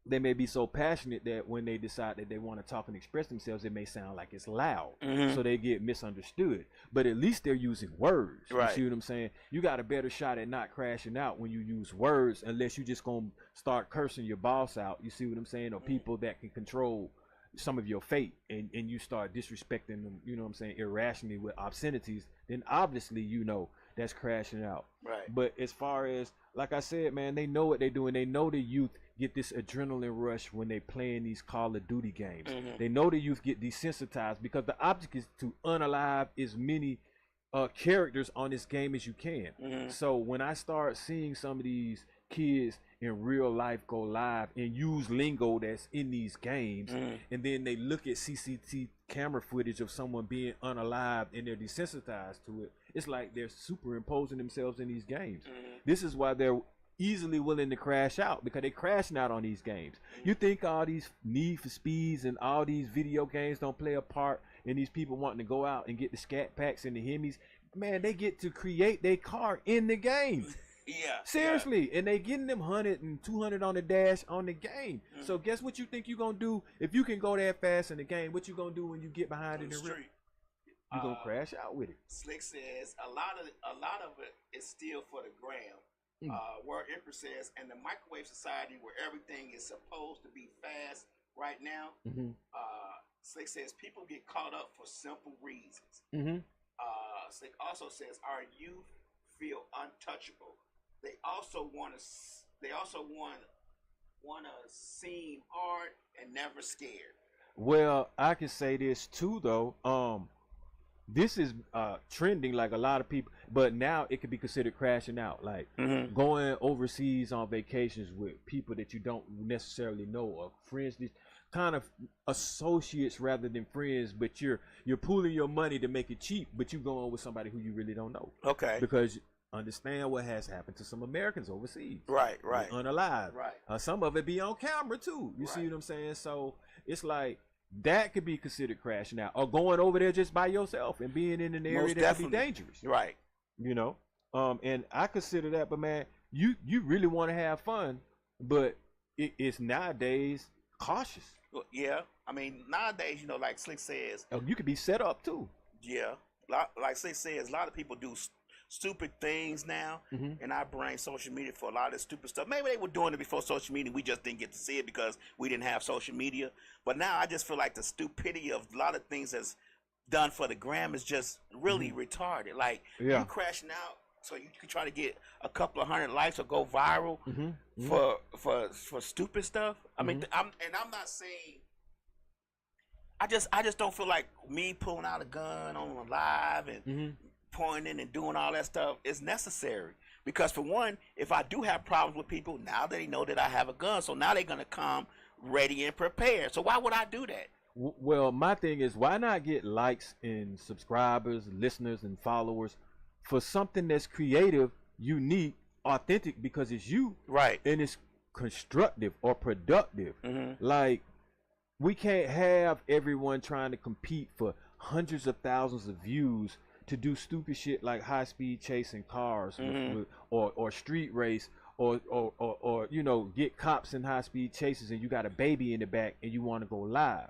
they may be so passionate that when they decide that they want to talk and express themselves, it may sound like it's loud, so they get misunderstood. But at least they're using words. You see what I'm saying? You got a better shot at not crashing out when you use words, unless you just gonna start cursing your boss out. You see what I'm saying? Or people that can control some of your fate, and you start disrespecting them, you know what I'm saying, irrationally with obscenities, then obviously, you know, that's crashing out. But as far as, like I said, man, they know what they're doing. They know the youth get this adrenaline rush when they playing these Call of Duty games. They know the youth get desensitized, because the object is to unalive as many characters on this game as you can. So when I start seeing some of these kids in real life go live and use lingo that's in these games, and then they look at CCTV camera footage of someone being unalived and they're desensitized to it, it's like they're superimposing themselves in these games. This is why they're easily willing to crash out, because they're crashing out on these games. You think all these Need for Speeds and all these video games don't play a part in these people wanting to go out and get the scat packs and the Hemis? Man, they get to create their car in the game. Seriously. And they getting them 100 and 200 on the dash on the game. So guess what you think you're gonna do if you can go that fast in the game? What you gonna do when you get behind in the street? You gonna crash out with it. Slick says a lot of it is still for the gram. Where Empress says, and the microwave society where everything is supposed to be fast right now. Slick says people get caught up for simple reasons. Slick also says our youth feel untouchable. They also want to seem hard and never scared. Well, I can say this too, though. This is trending like a lot of people, but now it could be considered crashing out, like going overseas on vacations with people that you don't necessarily know, or friends, these kind of associates rather than friends, but you're pooling your money to make it cheap, but you going with somebody who you really don't know. Because understand what has happened to some Americans overseas. Unalive. Some of it be on camera too. You see what I'm saying? So it's like, that could be considered crashing out, or going over there just by yourself and being in an area that could be dangerous. You know, and I consider that. But man, you really want to have fun, but it's nowadays cautious. Well, I mean, nowadays, you know, like Slick says, you could be set up too. Like Slick says, a lot of people do stupid things now, and I blame social media for a lot of this stupid stuff. Maybe they were doing it before social media, we just didn't get to see it because we didn't have social media. But now I just feel like the stupidity of a lot of things that's done for the gram is just really retarded. Like, you crashing out so you can try to get a couple of 100 likes or go viral for stupid stuff. I mean, I'm not saying, I just don't feel like me pulling out a gun on a live and pointing and doing all that stuff is necessary. Because for one, if I do have problems with people, now they know that I have a gun, so now they're gonna come ready and prepared. So why would I do that? Well, my thing is, why not get likes and subscribers, listeners, and followers for something that's creative, unique, authentic, because it's you, and it's constructive or productive. Like, we can't have everyone trying to compete for hundreds of thousands of views to do stupid shit like high-speed chasing cars, or street race, or you know, get cops in high-speed chases, and you got a baby in the back and you want to go live.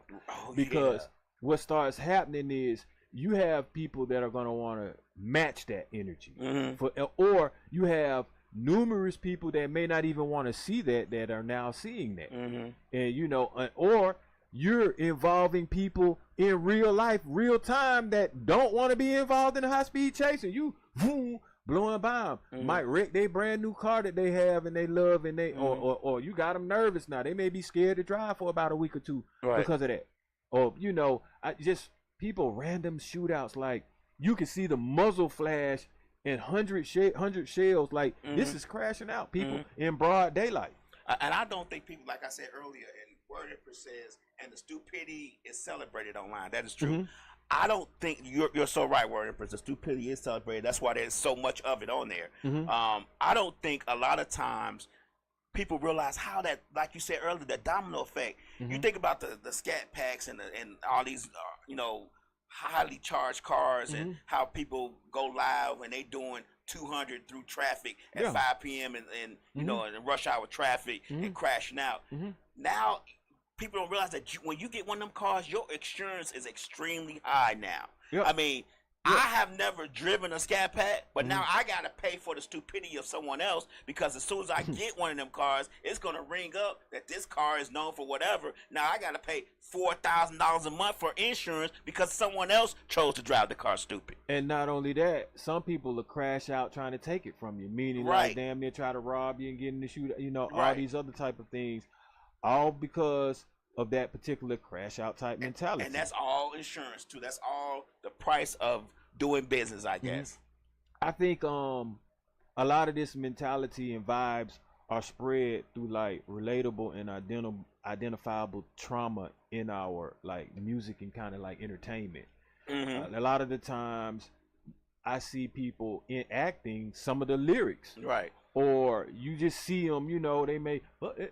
Because what starts happening is you have people that are going to want to match that energy, or you have numerous people that may not even want to see that are now seeing that, and you know, or you're involving people in real life, real time, that don't want to be involved in a high speed chase, and you blowing by them, might wreck their brand new car that they have and they love, and they or you got them nervous now. They may be scared to drive for about a week or two because of that. Or you know, just people random shootouts, like you can see the muzzle flash and hundred shells. Like this is crashing out people in broad daylight. And I don't think people, like I said earlier, and Word Empress says, and the stupidity is celebrated online. That is true. I don't think you're so right, Word Empress. The stupidity is celebrated. That's why there's so much of it on there. I don't think a lot of times people realize how that, like you said earlier, the domino effect. You think about the scat packs and all these, you know, highly charged cars and how people go live when they doing 200 through traffic at 5 p.m. and you know, in rush hour traffic and crashing out. Now, people don't realize that when you get one of them cars, your insurance is extremely high now. I mean, I have never driven a scat pack, but now I got to pay for the stupidity of someone else, because as soon as I get one of them cars, it's going to ring up that this car is known for whatever. Now I got to pay $4,000 a month for insurance because someone else chose to drive the car stupid. And not only that, some people will crash out trying to take it from you, meaning like damn near try to rob you and get in the shoot, you know, all these other type of things, all because of that particular crash out type mentality. And that's all insurance too. That's all the price of doing business, I guess. I think a lot of this mentality and vibes are spread through like relatable and identifiable trauma in our like music and kind of like entertainment. A lot of the times I see people enacting some of the lyrics, or you just see them, you know, they may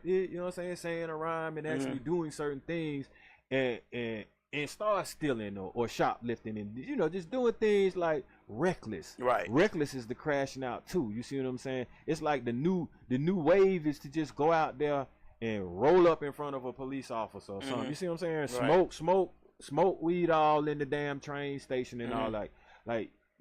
you know what I'm saying a rhyme and actually doing certain things and start stealing or shoplifting and, you know, just doing things like reckless. Reckless is the crashing out too. You see what I'm saying? It's like the new wave is to just go out there and roll up in front of a police officer or something. You see what I'm saying? Smoke weed all in the damn train station and all like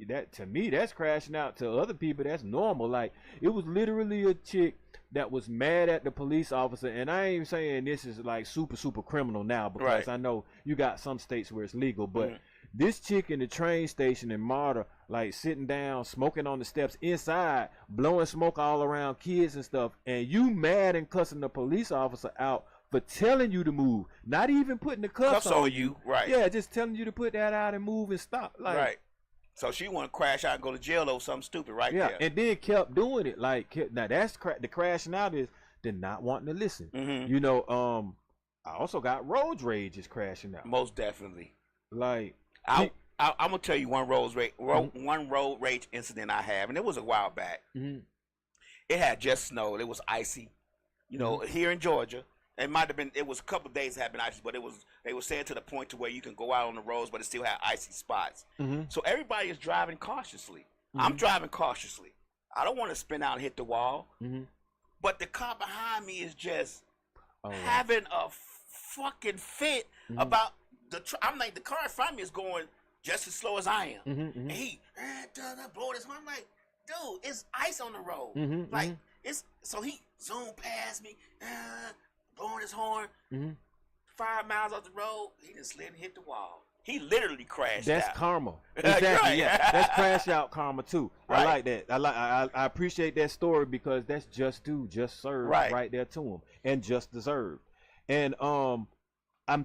that. To me, that's crashing out. To other people, that's normal. Like, it was literally a chick that was mad at the police officer, and I ain't saying this is like super criminal now, because I know you got some states where it's legal, but this chick in the train station in Marta, like sitting down, smoking on the steps inside, blowing smoke all around kids and stuff, and you mad and cussing the police officer out for telling you to move, not even putting the cuffs on you. Yeah, just telling you to put that out and move and stop. Like, so she want to crash out and go to jail over something stupid there. And then kept doing it. Like, now that's the crashing out is the not wanting to listen. You know, I also got road rage is crashing out. Most definitely. Like, I'm gonna tell you one road rage incident I have, and it was a while back. It had just snowed. It was icy. You know, here in Georgia. It might have been. It was a couple of days had been icy, but they were saying to the point to where you can go out on the roads, but it still had icy spots. So everybody is driving cautiously. I'm driving cautiously. I don't want to spin out and hit the wall. But the car behind me is just having a fucking fit about I'm like, the car in front of me is going just as slow as I am, and he blowing his horn. I'm like, dude, it's ice on the road. Like so he zoomed past me. Blowing his horn, 5 miles off the road, he just slid and hit the wall. He literally crashed out. That's karma. Exactly. Yeah, that's crash out karma too. I like that. I appreciate that story, because that's just due, just served right there to him, and just deserved. And I'm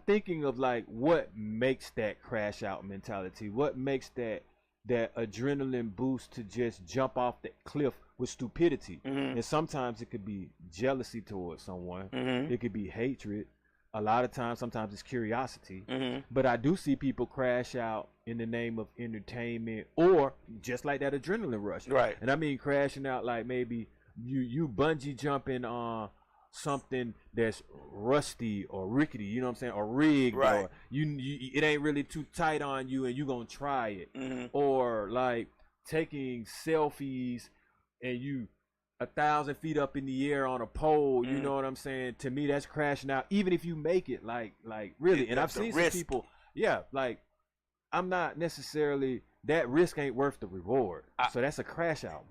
thinking of like what makes that crash out mentality. What makes that adrenaline boost to just jump off that cliff with stupidity. And sometimes it could be jealousy towards someone. It could be hatred. A lot of times, sometimes it's curiosity. But I do see people crash out in the name of entertainment, or just like that adrenaline rush. And I mean crashing out like maybe you bungee jumping on something that's rusty or rickety, you know what I'm saying, or rigged, or you it ain't really too tight on you and you gonna try it. Or like taking selfies and you 1,000 feet up in the air on a pole, you know what I'm saying? To me, that's crashing out, even if you make it, like really. And I've seen some people, like, I'm not necessarily, that risk ain't worth the reward. So that's a crash out.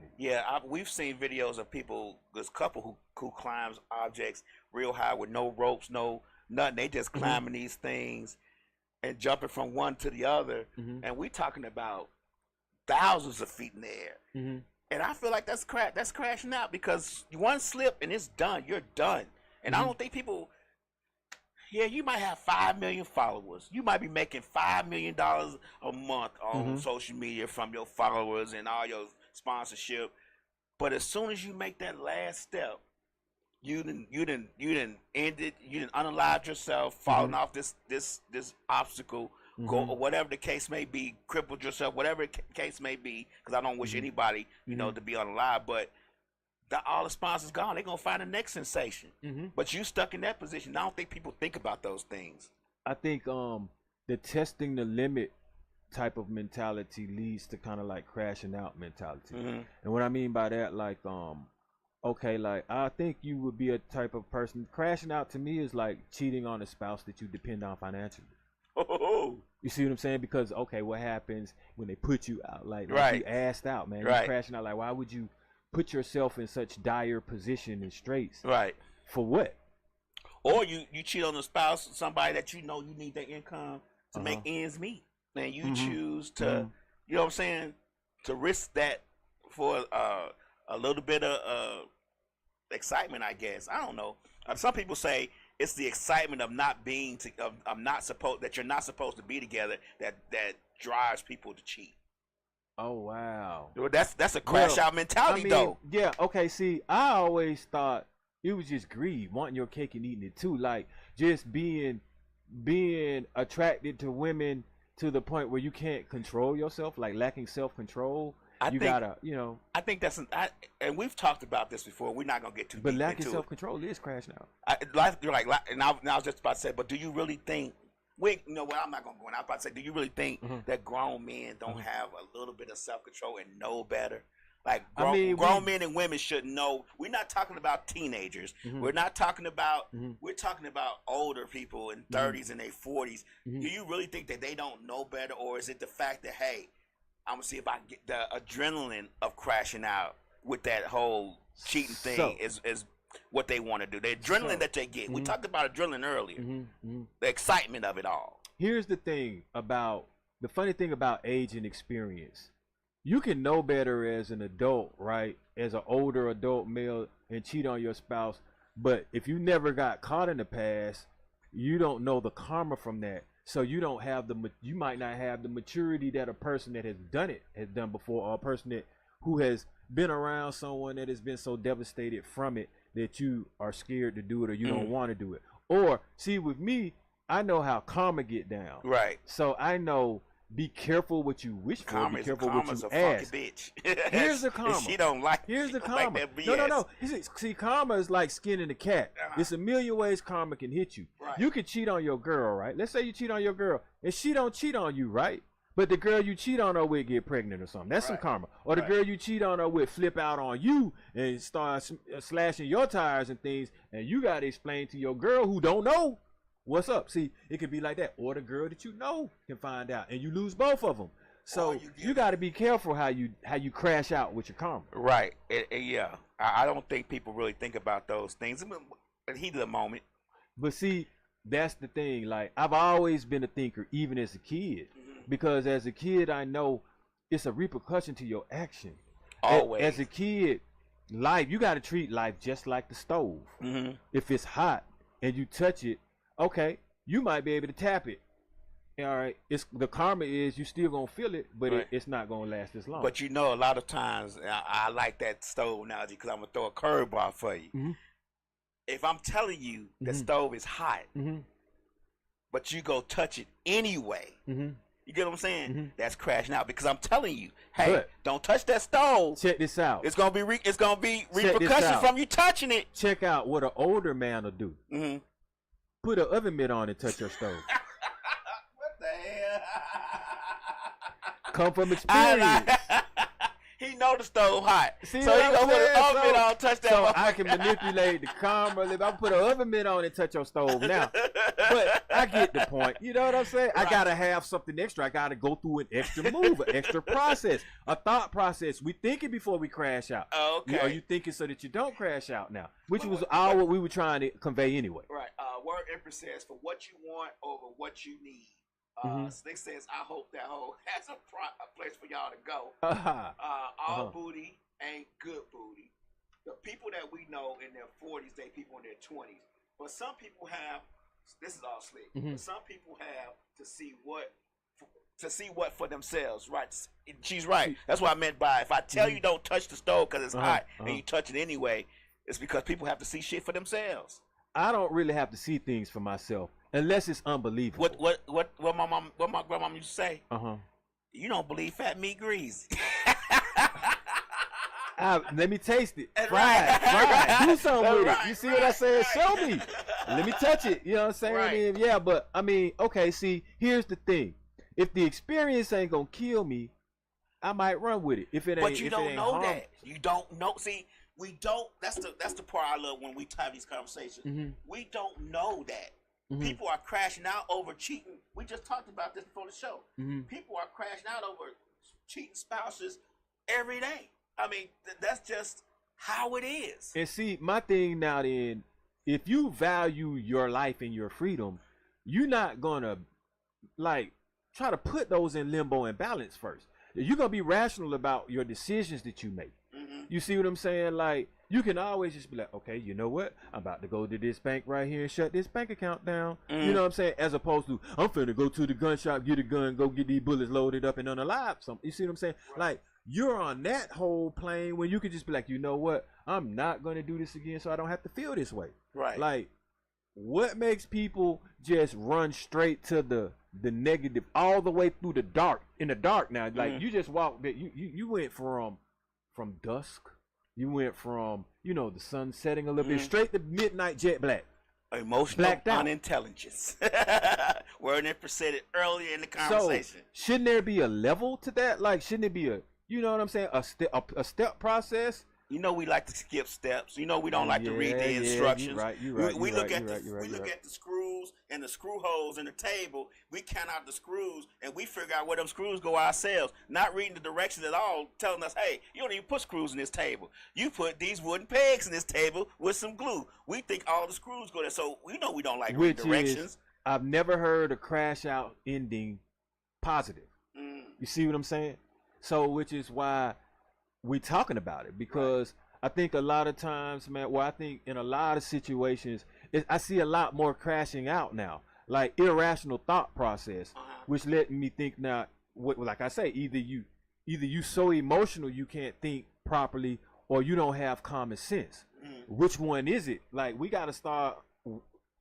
We've seen videos of people, this couple who climbs objects real high with no ropes, no nothing. They just climbing these things and jumping from one to the other. And we talking about thousands of feet in the air. And I feel like that's crashing out, because one slip and it's done. You're done. And I don't think people. You might have 5 million followers. You might be making $5 million a month on social media from your followers and all your sponsorship. But as soon as you make that last step, you didn't end it. You didn't unalive yourself, falling off this obstacle, go or whatever the case may be, crippled yourself, whatever the case may be. Because I don't wish anybody, you know, to be unalive. But all the sponsors gone. They're gonna find the next sensation. But you stuck in that position. I don't think people think about those things. I think the testing the limit type of mentality leads to kind of like crashing out mentality. And what I mean by that, like okay, like I think you would be a type of person crashing out. To me is like cheating on a spouse that you depend on financially. You see what I'm saying? Because okay, what happens when they put you out? Like you asked out, man. You're crashing out. Like, why would you put yourself in such dire position and straits? For what? Or you cheat on a spouse, somebody that you know you need their income to make ends meet. And you choose to, you know what I'm saying, to risk that for a little bit of excitement, I guess. I don't know. Some people say it's the excitement of not being that you're not supposed to be together that drives people to cheat. Oh wow. Well, that's a crash out mentality, though. Yeah. Okay. See, I always thought it was just greed, wanting your cake and eating it too. Like just being attracted to women to the point where you can't control yourself, like lacking self-control. I think that's and we've talked about this before. We're not gonna get too deep into it. But lacking self-control is crashing out. And I was just about to say, but do you really think? You know what? I'm not gonna go. And I was about to say, do you really think that grown men don't have a little bit of self-control and know better? Like grown men and women should know. We're not talking about teenagers. We're not talking about. We're talking about older people in 30s and their 40s. Do you really think that they don't know better, or is it the fact that, hey, I'm gonna see if I can get the adrenaline of crashing out with that whole cheating thing is what they want to do? The adrenaline that they get. We talked about adrenaline earlier. The excitement of it all. Here's the funny thing about age and experience. You can know better as an adult, right? As an older adult male and cheat on your spouse. But if you never got caught in the past, you don't know the karma from that. So you might not have the maturity that a person that has done it has done before, or a person who has been around someone that has been so devastated from it that you are scared to do it or you don't want to do it. Or see, with me, I know how karma get down. Right. So I know. Be careful what you wish for. Be careful what you ask. Bitch. Here's the karma. She don't like. Here's the karma. Like no. See, karma is like skinning the cat. There's a million ways karma can hit you. You can cheat on your girl, right? Let's say you cheat on your girl, and she don't cheat on you, right? But the girl you cheat on her with get pregnant or something. That's some karma. Or the girl you cheat on her with flip out on you and start slashing your tires and things, and you got to explain to your girl who don't know. What's up? See, it could be like that, or the girl that you know can find out, and you lose both of them. So you got to be careful how you crash out with your karma. Right. Yeah. I don't think people really think about those things in the heat of the moment. But see, that's the thing. Like, I've always been a thinker, even as a kid, because as a kid, I know it's a repercussion to your action. Always. As a kid, you got to treat life just like the stove. If it's hot and you touch it, okay, you might be able to tap it. All right, the karma is you still gonna feel it, but it's not gonna last as long. But you know, a lot of times I like that stove analogy because I'm gonna throw a curveball for you. If I'm telling you the stove is hot, but you go touch it anyway, you get what I'm saying? That's crashing out because I'm telling you, hey, don't touch that stove. Check this out. It's gonna be repercussions from you touching it. Check out what an older man will do. Put an oven mitt on and touch your stove. What the hell? Come from experience. He know the stove hot. See, so he gonna put an oven mitt on, touch that. So I can manipulate the karma. If I put an oven mitt on and touch your stove now. But I get the point. You know what I'm saying? I gotta have something extra. I gotta go through an extra move, an extra process, a thought process. We thinking before we crash out. Okay. Are you thinking so that you don't crash out now? Which was what we were trying to convey anyway. Right. Word Empress says, for what you want over what you need. Slick says, I hope that hoe has a place for y'all to go. All booty ain't good booty. The people that we know in their 40s, they people in their 20s. But some people have, this is all Slick, but some people have to see what to see what for themselves, right? She's right. That's what I meant by if I tell you don't touch the stove because it's hot and you touch it anyway, it's because people have to see shit for themselves. I don't really have to see things for myself unless it's unbelievable. What my grandma used to say? You don't believe fat meat greasy. Let me taste it. Fried. Do something with it. You see what I said? Show me. Let me touch it. You know what I'm saying? Right. Yeah, but I mean, okay, see, here's the thing. If the experience ain't gonna kill me, I might run with it. If it ain't, But you don't know harmful. that. You don't know. See, we don't. That's the part I love when we have these conversations. We don't know that. People are crashing out over cheating. We just talked about this before the show. People are crashing out over cheating spouses every day. I mean, that's just how it is. And see, my thing now then, if you value your life and your freedom, you're not gonna like try to put those in limbo and balance first. You're gonna be rational about your decisions that you make. You see what I'm saying? Like, you can always just be like, okay, you know what? I'm about to go to this bank right here and shut this bank account down. You know what I'm saying? As opposed to, I'm finna go to the gun shop, get a gun, go get these bullets loaded up and unalive something. You see what I'm saying? Like, you're on that whole plane when you could just be like, you know what? I'm not gonna do this again, so I don't have to feel this way. Right. Like, what makes people just run straight to the negative all the way through the dark? In the dark now, like you just walked. You went from dusk. You went from the sun setting a little bit straight to midnight jet black. Emotional unintelligence. Word it presented earlier in the conversation. So, shouldn't there be a level to that? Like, shouldn't it be you know what I'm saying? A step process. We like to skip steps. We don't like to read the instructions. You're right. We look at the screws and the screw holes in the table. We count out the screws and we figure out where them screws go ourselves. Not reading the directions at all, telling us, hey, you don't even put screws in this table. You put these wooden pegs in this table with some glue. We think all the screws go there. So we don't like reading directions. I've never heard a crash out ending positive. You see what I'm saying? So, which is why we talking about it, because I think a lot of times, man, I think in a lot of situations, I see a lot more crashing out now, like irrational thought process, which let me think now, like I say, either you so emotional you can't think properly, or you don't have common sense. Which one is it? Like, we got to start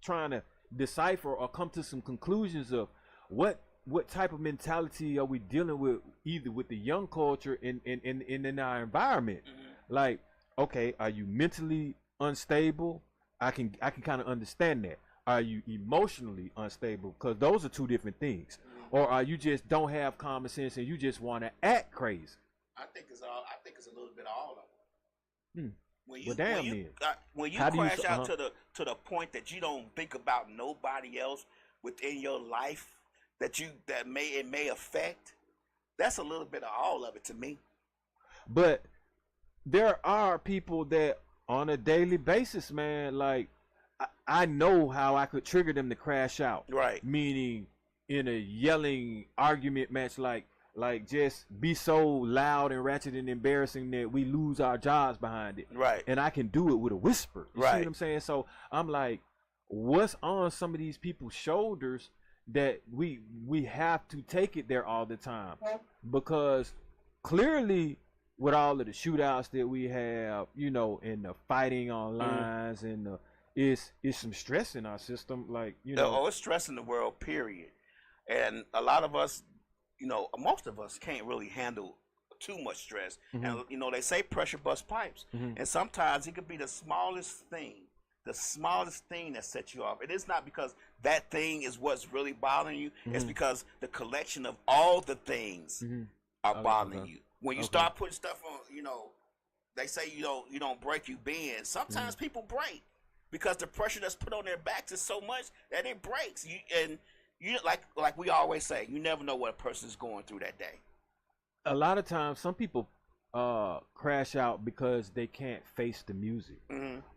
trying to decipher or come to some conclusions of what type of mentality are we dealing with, either with the young culture and in our environment. Like, okay, are you mentally unstable? I can kind of understand that. Are you emotionally unstable? Because those are two different things. Or are you just don't have common sense and you just want to act crazy? I think it's a little bit of all of it. When you crash out to the point that you don't think about nobody else within your life that may affect, that's a little bit of all of it to me. But there are people that on a daily basis, man, like I know how I could trigger them to crash out. Right. Meaning in a yelling argument match, like just be so loud and ratchet and embarrassing that we lose our jobs behind it. Right. And I can do it with a whisper. You see what I'm saying? So I'm like, what's on some of these people's shoulders that we have to take it there all the time? Because clearly with all of the shootouts that we have, and the fighting on lines and it's some stress in our system, like it's stress in the world, period. And a lot of us, most of us can't really handle too much stress. And they say pressure busts pipes, and sometimes it could be the smallest thing that sets you off. It is not because that thing is what's really bothering you. It's because the collection of all the things are bothering you. When you start putting stuff on, they say you don't break, you bend. Sometimes people break because the pressure that's put on their backs is so much that it breaks. You like we always say, you never know what a person is going through that day. A lot of times, some people crash out because they can't face the music,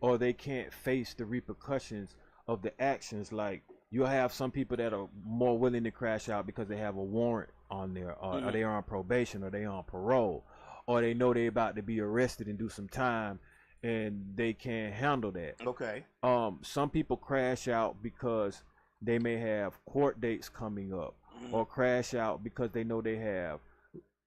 or they can't face the repercussions of the actions. Like, you'll have some people that are more willing to crash out because they have a warrant on there, or they're on probation, or they on parole, or they know they're about to be arrested and do some time and they can't handle that. Okay. Some people crash out because they may have court dates coming up, or crash out because they know they have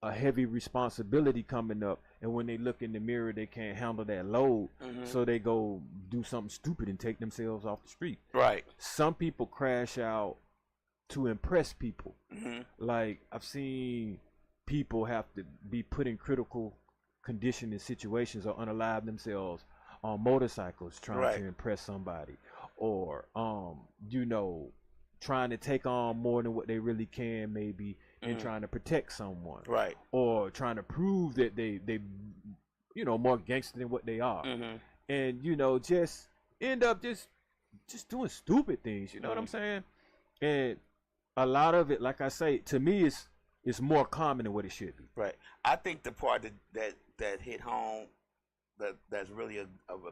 a heavy responsibility coming up, and when they look in the mirror they can't handle that load, so they go do something stupid and take themselves off the street. Right. Some people crash out to impress people. Like I've seen people have to be put in critical condition in situations or unalive themselves on motorcycles trying to impress somebody, or you know, trying to take on more than what they really can, maybe, and trying to protect someone, right, or trying to prove that they you know, more gangster than what they are, and you know, just end up just doing stupid things, you know what I'm saying? And a lot of it, like I say, to me is more common than what it should be. Right. I think the part that hit home, that's really a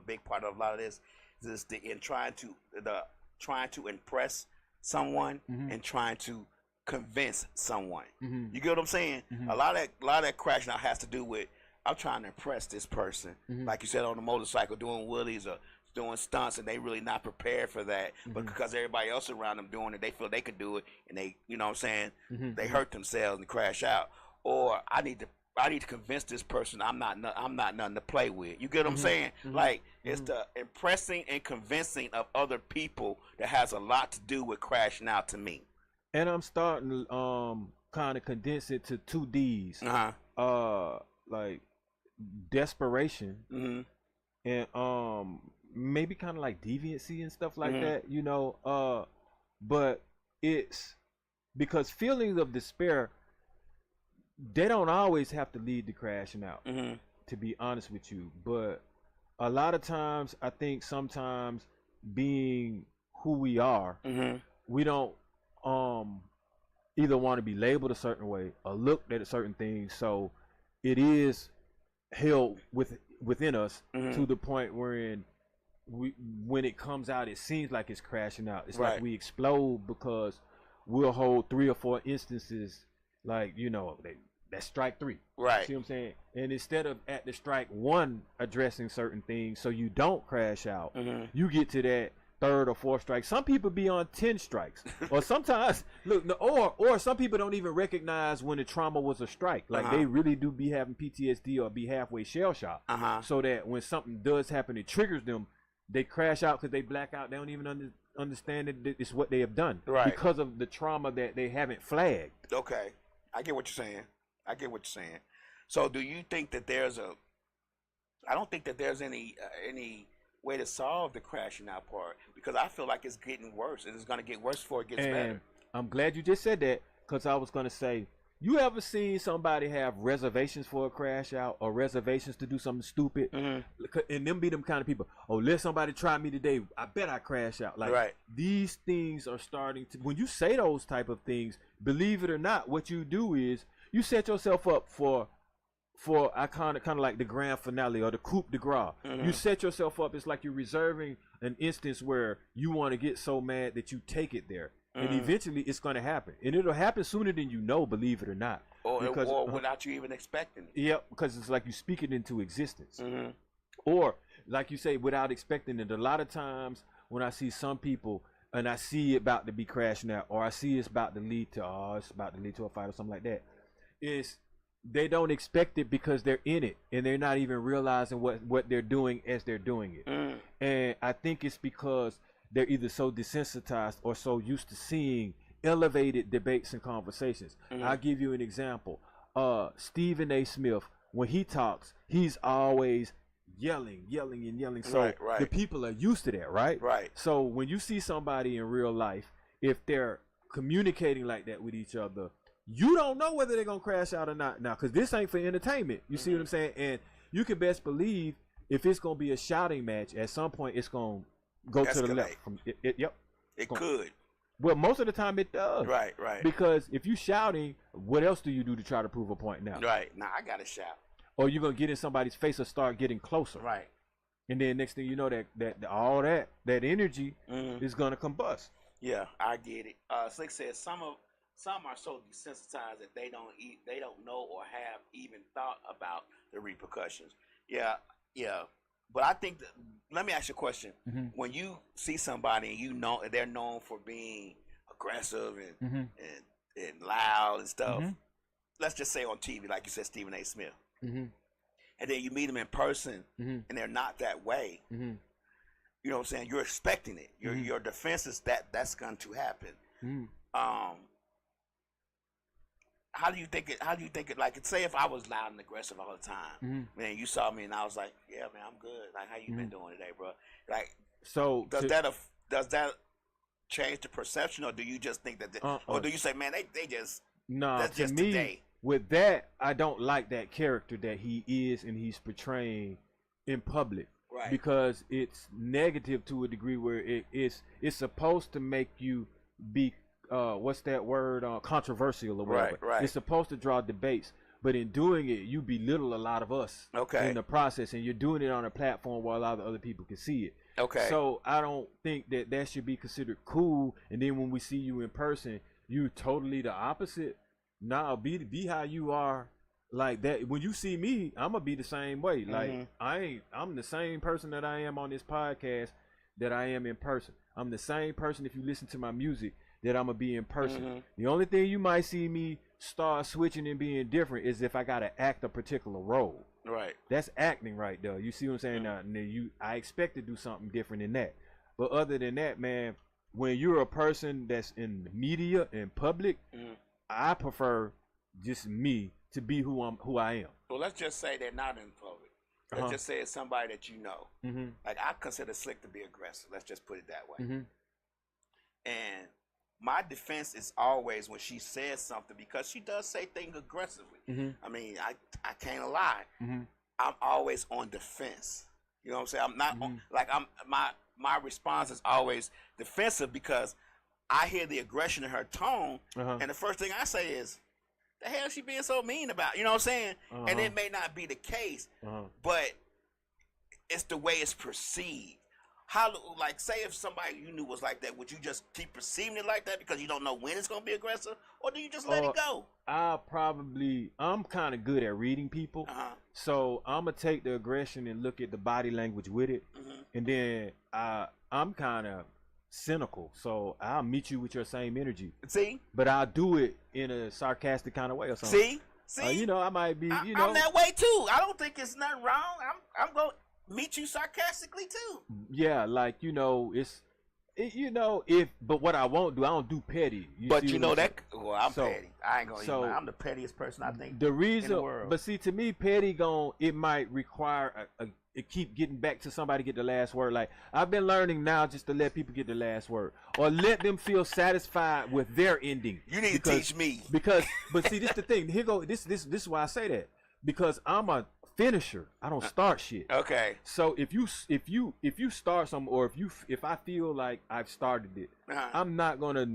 big part of a lot of this, is trying to impress someone and trying to convince someone. You get what I'm saying? A lot of that crashing out has to do with, I'm trying to impress this person, like you said, on the motorcycle, doing wheelies or doing stunts, and they really not prepared for that, but because everybody else around them doing it, they feel they could do it, and they, you know what I'm saying, they hurt themselves and crash out. Or I need to convince this person I'm not nothing to play with. You get what I'm saying? Like, it's the impressing and convincing of other people that has a lot to do with crashing out to me. And I'm starting to kind of condense it to 2 D's. Like desperation and maybe kind of like deviancy and stuff like that, you know. But it's because feelings of despair, they don't always have to lead to crashing out, to be honest with you. But a lot of times, I think sometimes being who we are, we don't either want to be labeled a certain way or looked at a certain thing. So it is held within us to the point wherein when it comes out, it seems like it's crashing out. It's like we explode because we'll hold 3 or 4 instances, like, you know, that's strike 3. Right. See what I'm saying? And instead of at the strike 1 addressing certain things so you don't crash out, you get to that 3rd or 4th strike. Some people be on 10 strikes, or sometimes look, or some people don't even recognize when the trauma was a strike. Like they really do be having PTSD or be halfway shell shocked, so that when something does happen, it triggers them. They crash out because they black out. They don't even understand that it's what they have done, because of the trauma that they haven't flagged. Okay, I get what you're saying. So, do you think that I don't think that there's any way to solve the crashing out part, because I feel like it's getting worse, and it's going to get worse before it gets better. I'm glad you just said that, because I was going to say, you ever seen somebody have reservations for a crash out or reservations to do something stupid, and them be them kind of people, oh, let somebody try me today, I bet I crash out. Like, these things are starting to, when you say those type of things, believe it or not, what you do is you set yourself up for I kind of like the grand finale or the coup de grace. You set yourself up. It's like you're reserving an instance where you want to get so mad that you take it there, and eventually it's going to happen, and it'll happen sooner than you know, believe it or not, or without you even expecting it. Yeah, because it's like you speak it into existence, or like you say, without expecting it. A lot of times when I see some people and I see it about to be crashing out, or I see it's about to lead to a fight or something like that, they don't expect it because they're in it and they're not even realizing what they're doing as they're doing it. And I think it's because they're either so desensitized or so used to seeing elevated debates and conversations. I'll give you an example. Stephen A. Smith, when he talks, he's always yelling. So the people are used to that, right? So when you see somebody in real life, if they're communicating like that with each other, you don't know whether they're gonna crash out or not now, because this ain't for entertainment. You see what I'm saying? And you can best believe if it's gonna be a shouting match, at some point it's gonna go to the left. It could. Well, most of the time it does. Right. Because if you shouting, what else do you do to try to prove a point now? Right. Now I gotta shout. Or you're gonna get in somebody's face or start getting closer. Right. And then next thing you know, that all that energy is gonna combust. Yeah, I get it. Slick says some are so desensitized that they don't know or have even thought about the repercussions. Yeah. But I think let me ask you a question. When you see somebody and you know they're known for being aggressive and and loud and stuff. Let's just say on TV, like you said, Stephen A. Smith. And then you meet them in person, and they're not that way. You know what I'm saying? You're expecting it. Your defense is that's going to happen. How do you think it? How do you think it? Like, say if I was loud and aggressive all the time, man, you saw me and I was like, "Yeah, man, I'm good. Like, how you been doing today, bro?" Like, so does that change the perception, or do you just think that, or do you say, "Man, they just that's just me, today"? With that, I don't like that character that he is and he's portraying in public, Right. because it's negative to a degree where it's supposed to make you be. What's that word? Controversial or whatever. Right. It's supposed to draw debates, but in doing it, you belittle a lot of us in the process, and you're doing it on a platform where a lot of other people can see it. Okay. So I don't think that should be considered cool. And then when we see you in person, you totally the opposite. Nah, be how you are. Like that. When you see me, I'm gonna be the same way. Like I'm the same person that I am on this podcast that I am in person. I'm the same person if you listen to my music that I'm gonna be in person. The only thing you might see me start switching and being different is if I gotta act a particular role. Right. That's acting right there. You see what I'm saying? Now, I expect to do something different than that. But other than that, man, when you're a person that's in the media and public, I prefer just me to be who I am. Well, let's just say they're not in public. Let's just say it's somebody that you know. Like, I consider Slick to be aggressive. Let's just put it that way. And my defense is always when she says something, because she does say things aggressively. I mean, I can't lie. I'm always on defense. You know what I'm saying? I'm not on, like, my response is always defensive, because I hear the aggression in her tone, and the first thing I say is, the hell she being so mean about? You know what I'm saying? And it may not be the case, but it's the way it's perceived. How, like, say if somebody you knew was like that, would you just keep perceiving it like that because you don't know when it's gonna be aggressive, or do you just let it go? I'm kind of good at reading people, so I'm gonna take the aggression and look at the body language with it, and then I'm kind of cynical, so I'll meet you with your same energy. See, but I'll do it in a sarcastic kind of way or something. See, you know, I might be, you know, I'm that way too. I don't think it's nothing wrong. I'm gonna meet you sarcastically too. Yeah, like, you know, but what I won't do, I don't do petty. But you know that, well, I'm petty. I ain't gonna. I'm the pettiest person I think. The reason, in the world. But see, to me, petty it might require it keep getting back to somebody get the last word. Like, I've been learning now just to let people get the last word, or let them feel satisfied with their ending. You need to teach me, but see, this the thing. Here go this is why I say that, because I'm a finisher. I don't start shit. Okay. So if you start something, or if I feel like I've started it, I'm not gonna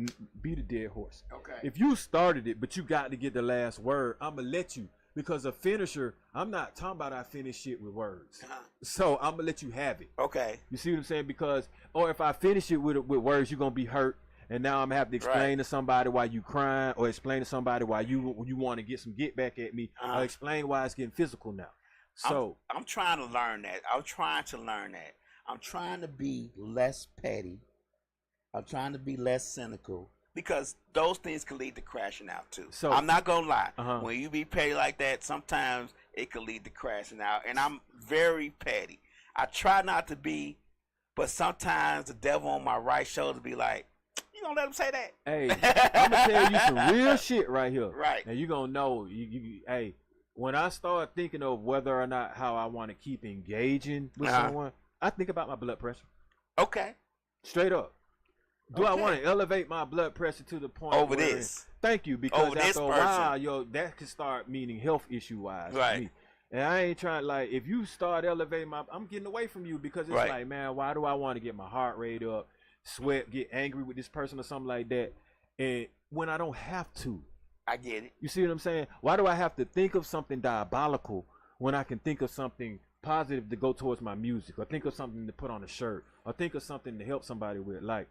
beat a dead horse. Okay. If you started it, but you got to get the last word, I'm gonna let you, because a finisher, I'm not talking about I finish shit with words. So I'm gonna let you have it. Okay. You see what I'm saying? Because, or if I finish it with words, you're gonna be hurt. And now I'm gonna have to explain to somebody why you crying, or explain to somebody why you want to get some get back at me, or explain why it's getting physical now. So I'm trying to learn that. I'm trying to be less petty. I'm trying to be less cynical, because those things can lead to crashing out too. So I'm not gonna lie. When you be petty like that, sometimes it can lead to crashing out. And I'm very petty. I try not to be, but sometimes the devil on my right shoulder be like, "You gonna let him say that?" Hey, I'm gonna tell you some real shit right here. Right. And you gonna know. Hey. When I start thinking of whether or not how I want to keep engaging with someone, I think about my blood pressure. Okay. Straight up. Do I want to elevate my blood pressure to the point over this? Thank you, because after a while, that could start meaning health issue wise for me. And I ain't trying, like, if you start elevating I'm getting away from you, because it's like, man, why do I want to get my heart rate up, sweat, get angry with this person or something like that, and when I don't have to? I get it. You see what I'm saying? Why do I have to think of something diabolical when I can think of something positive to go towards my music, or think of something to put on a shirt, or think of something to help somebody with? Like,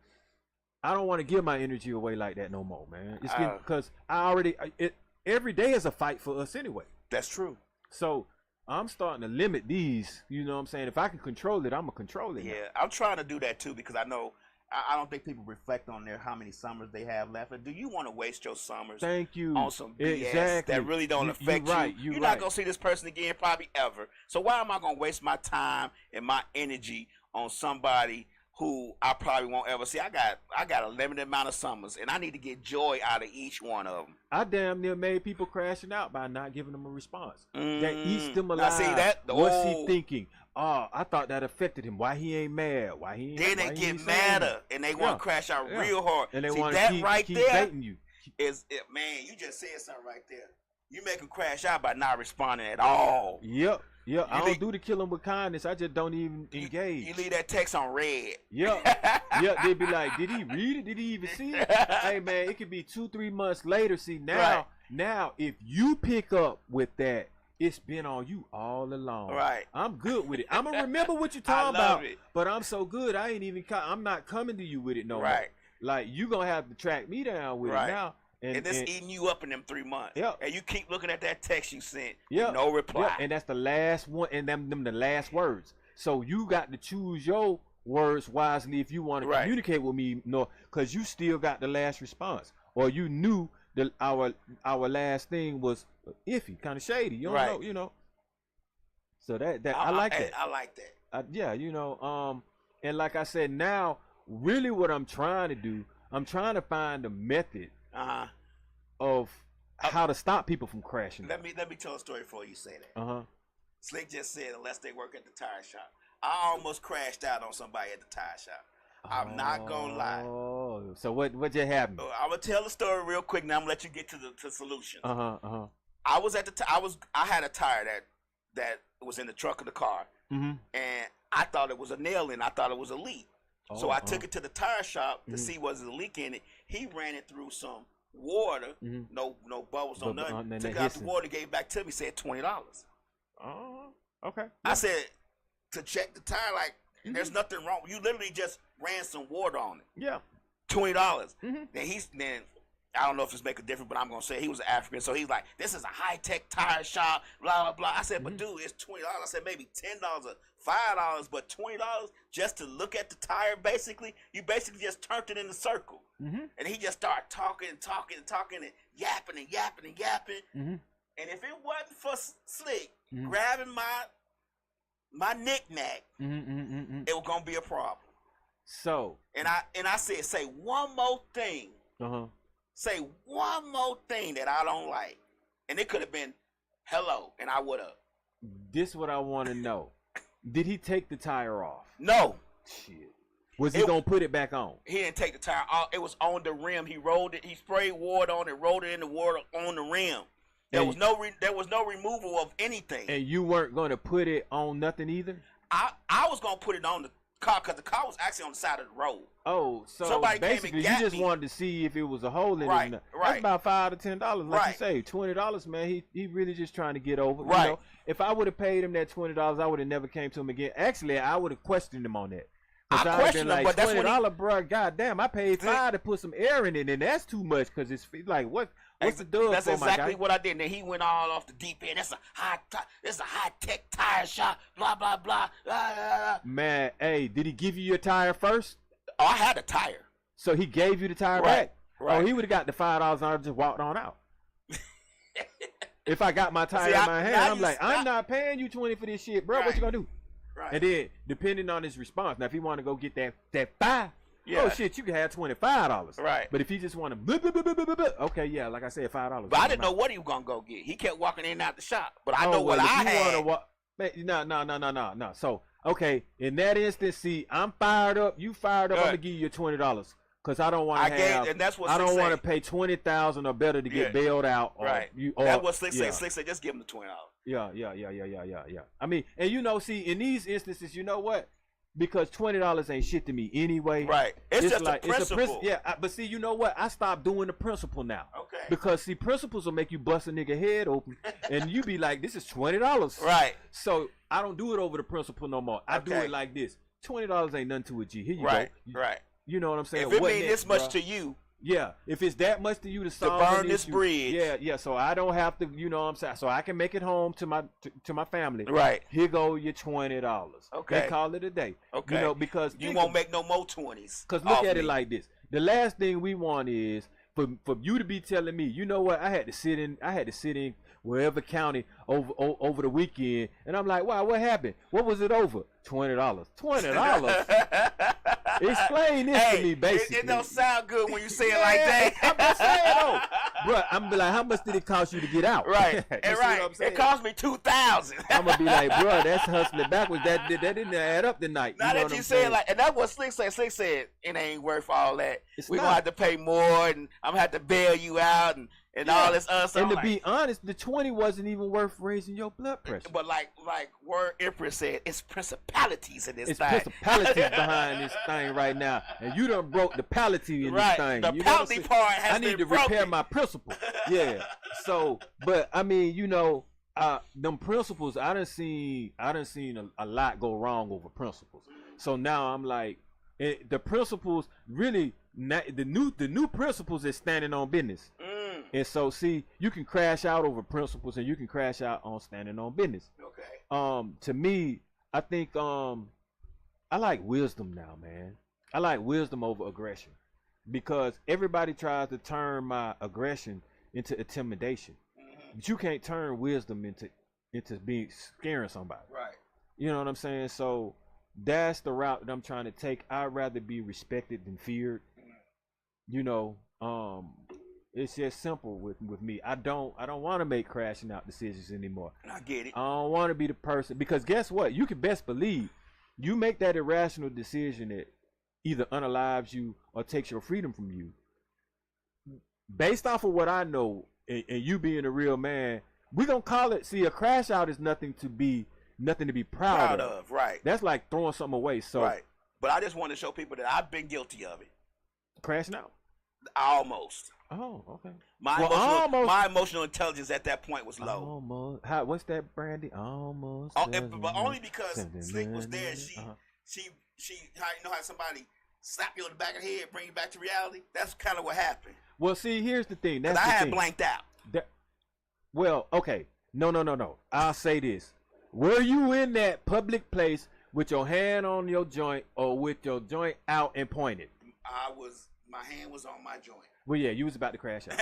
I don't want to give my energy away like that no more, man. It's because every day is a fight for us anyway. That's true. So I'm starting to limit these. You know what I'm saying? If I can control it, I'm gonna control it. Yeah, I'm trying to do that too, because I know I don't think people reflect on how many summers they have left. Do you want to waste your summers Thank you. on some BS Exactly. that really don't affect you're right, you? You're right. not going to see this person again probably ever. So why am I going to waste my time and my energy on somebody who I probably won't ever see? I got a limited amount of summers, and I need to get joy out of each one of them. I damn near made people crashing out by not giving them a response. That eats them alive. I see that. What's he thinking? Oh, I thought that affected him. Why he ain't mad? Why he ain't? Then they get madder and they want to crash out real hard. And they see want that to keep, right keep there baiting you. is it, man. You just said something right there. You make them crash out by not responding at all. Yep. Yeah, I don't do the killing with kindness. I just don't even engage. You leave that text on red. Yeah, yeah. They'd be like, "Did he read it? Did he even see it?" Hey man, it could be 2-3 months later. See now, if you pick up with that, it's been on you all along. Right. I'm good with it. I'm gonna remember what you're talking about. But I'm so good, I ain't even. I'm not coming to you with it no more. Right. Like you gonna have to track me down with it now. And it's eating you up in them 3 months. Yeah. And you keep looking at that text you sent. Yeah. No reply. Yeah. And that's the last one, and them the last words. So you got to choose your words wisely if you want to communicate with me, because you still got the last response, or you knew that our last thing was iffy, kind of shady. You don't know, So that I like that. I like that. Yeah, and like I said, now really what I'm trying to do, I'm trying to find a method of how to stop people from crashing. Let me tell a story before you say that. Slick just said unless they work at the tire shop. I almost crashed out on somebody at the tire shop. I'm not gonna lie. Oh, so what just happened? I'm gonna tell the story real quick. Now I'm gonna let you get to the solutions. I was at I had a tire that was in the trunk of the car, and I thought it was a nail in. I thought it was a leak. So I took it to the tire shop to see was it a leak in it. He ran it through some water, no bubbles, no nothing. Took out the water, gave it back to me, said $20. Oh, okay. I said to check the tire, like there's nothing wrong. You literally just ran some water on it. Yeah. $20. Then I don't know if it's make a difference, but I'm gonna say he was African, so he's like, "This is a high-tech tire shop, blah blah blah." I said, "But dude, it's $20." I said, "Maybe $10 or $5, but $20 just to look at the tire. Basically, you basically just turned it in a circle." And he just started talking and yapping. And if it wasn't for Slick grabbing my knick-knack, it was gonna be a problem. So and I said, "Say one more thing." Say one more thing that I don't like. And it could have been hello, and I would have. This is what I want to know. Did he take the tire off? No. Shit. Was he going to put it back on? He didn't take the tire off. It was on the rim. He rolled it. He sprayed water on it, rolled it in the water on the rim. There was no removal of anything. And you weren't going to put it on nothing either? I was going to put it on the car because the car was actually on the side of the road. Oh, so somebody basically you just wanted to see if it was a hole in it. Right. That's about $5 to $10, like you say. $20, man. He really just trying to get over. Right. You know, if I would have paid him that $20, I would have never came to him again. Actually, I would have questioned him on that. I questioned him, but that's $20, bro. Goddamn, I paid $5 to put some air in it, and that's too much because it's like what's the dub? That's for, exactly what I did. And then he went all off the deep end. It's a high tech tire shop. Blah blah blah. Man, hey, did he give you your tire first? Oh, I had a tire. So he gave you the tire back? Right. Oh, he would have got the $5 and I just walked on out. If I got my tire in my hand, I'm like, I'm not paying you $20 for this shit, bro. What you gonna do? Right. And then, depending on his response, now if he want to go get that $5, oh shit, you can have $25. Right. But if he just want to, okay, yeah, like I said, $5. But I didn't know what he was gonna go get. He kept walking in and out the shop, but I know what I had. No. So, okay, in that instance, see, I'm fired up. You fired up. I'm gonna give you your $20 because I don't want to have. And that's what I don't want to say. pay $20,000 or better to get bailed out. Right. That's what Slick said. Slick said, just give him the $20. Yeah. I mean, and see, in these instances, you know what? Because $20 ain't shit to me anyway. Right. It's just like, a principle. But see, you know what? I stopped doing the principle now. Okay. Because see, principles will make you bust a nigga head open, and you be like, "This is $20." Right. So I don't do it over the principle no more. I do it like this: $20 ain't nothing to a G. Here you go. Right. You know what I'm saying? If it mean this much to you, Yeah, if it's that much to you to solve burn an this issue, bridge. yeah. So I don't have to, you know what I'm saying? So I can make it home to my family. Right. Here go your $20. Okay. And call it a day. Okay. You know, because you won't make no more 20s. Because look at it like this. The last thing we want is for you to be telling me, you know what, I had to sit in wherever county over the weekend, and I'm like, wow, what happened? What was it over? $20. $20. Explain this to me, basically. It don't sound good when you say it like that. I'm just saying, though. Bro, I'm gonna be like, how much did it cost you to get out? Right. You see what I'm saying? It cost me $2,000. I'm gonna be like, bro, that's hustling backwards. That didn't add up tonight. Now know that what you I'm say saying? it like, and that's what Slick said. Slick said it ain't worth all that. It's We not. gonna have to pay more, and I'm gonna have to bail you out, and all this other stuff. And to like, be honest, the 20 wasn't even worth raising your blood pressure. but like word Empress said, it's principalities in this It's thing. principalities behind this thing right now, and you done broke the pality in Right. this thing. The You know what I'm pality saying? part has I need been to repair broken. my principle. Yeah. So, but I mean, you know, them principles. I done seen a lot go wrong over principles. So now I'm like, the principles really the new principles is standing on business. And so, see, you can crash out over principles, and you can crash out on standing on business. Okay. To me, I think I like wisdom now, man. I like wisdom over aggression, because everybody tries to turn my aggression into intimidation, but you can't turn wisdom into being scaring somebody. Right. You know what I'm saying? So that's the route that I'm trying to take. I'd rather be respected than feared. You know, it's just simple with me. I don't want to make crashing out decisions anymore. I get it. I don't want to be the person, because guess what? You can best believe you make that irrational decision that either unalives you or takes your freedom from you. Based off of what I know, and you being a real man, we're gonna call it. See, a crash out is nothing to be proud of. Right. That's like throwing something away. So Right. But I just want to show people that I've been guilty of it. crashing out. Almost. Oh, okay. My emotional intelligence at that point was low. Almost. What's that, Brandy? Almost. But only because Slick was there. She how somebody slap you on the back of the head, bring you back to reality. That's kind of what happened. Well, see, here's the thing. Because That's I the had thing. blanked out. Well, okay. No. I'll say this. Were you in that public place with your hand on your joint or with your joint out and pointed? My hand was on my joint. Well, yeah, you was about to crash out.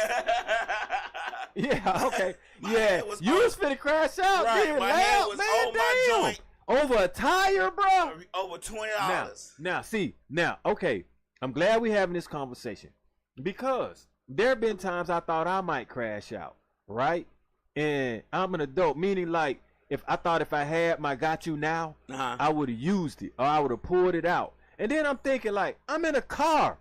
Yeah, okay. My Yeah, hand was you on- was finna crash out. Right, Then, my hand loud, was man, on my damn. joint. Over a tire, bro. Over $20. Now, okay. I'm glad we having this conversation, because there have been times I thought I might crash out, right? And I'm an adult, meaning like if I had my got you now, I would have used it, or I would have pulled it out. And then I'm thinking like, I'm in a car.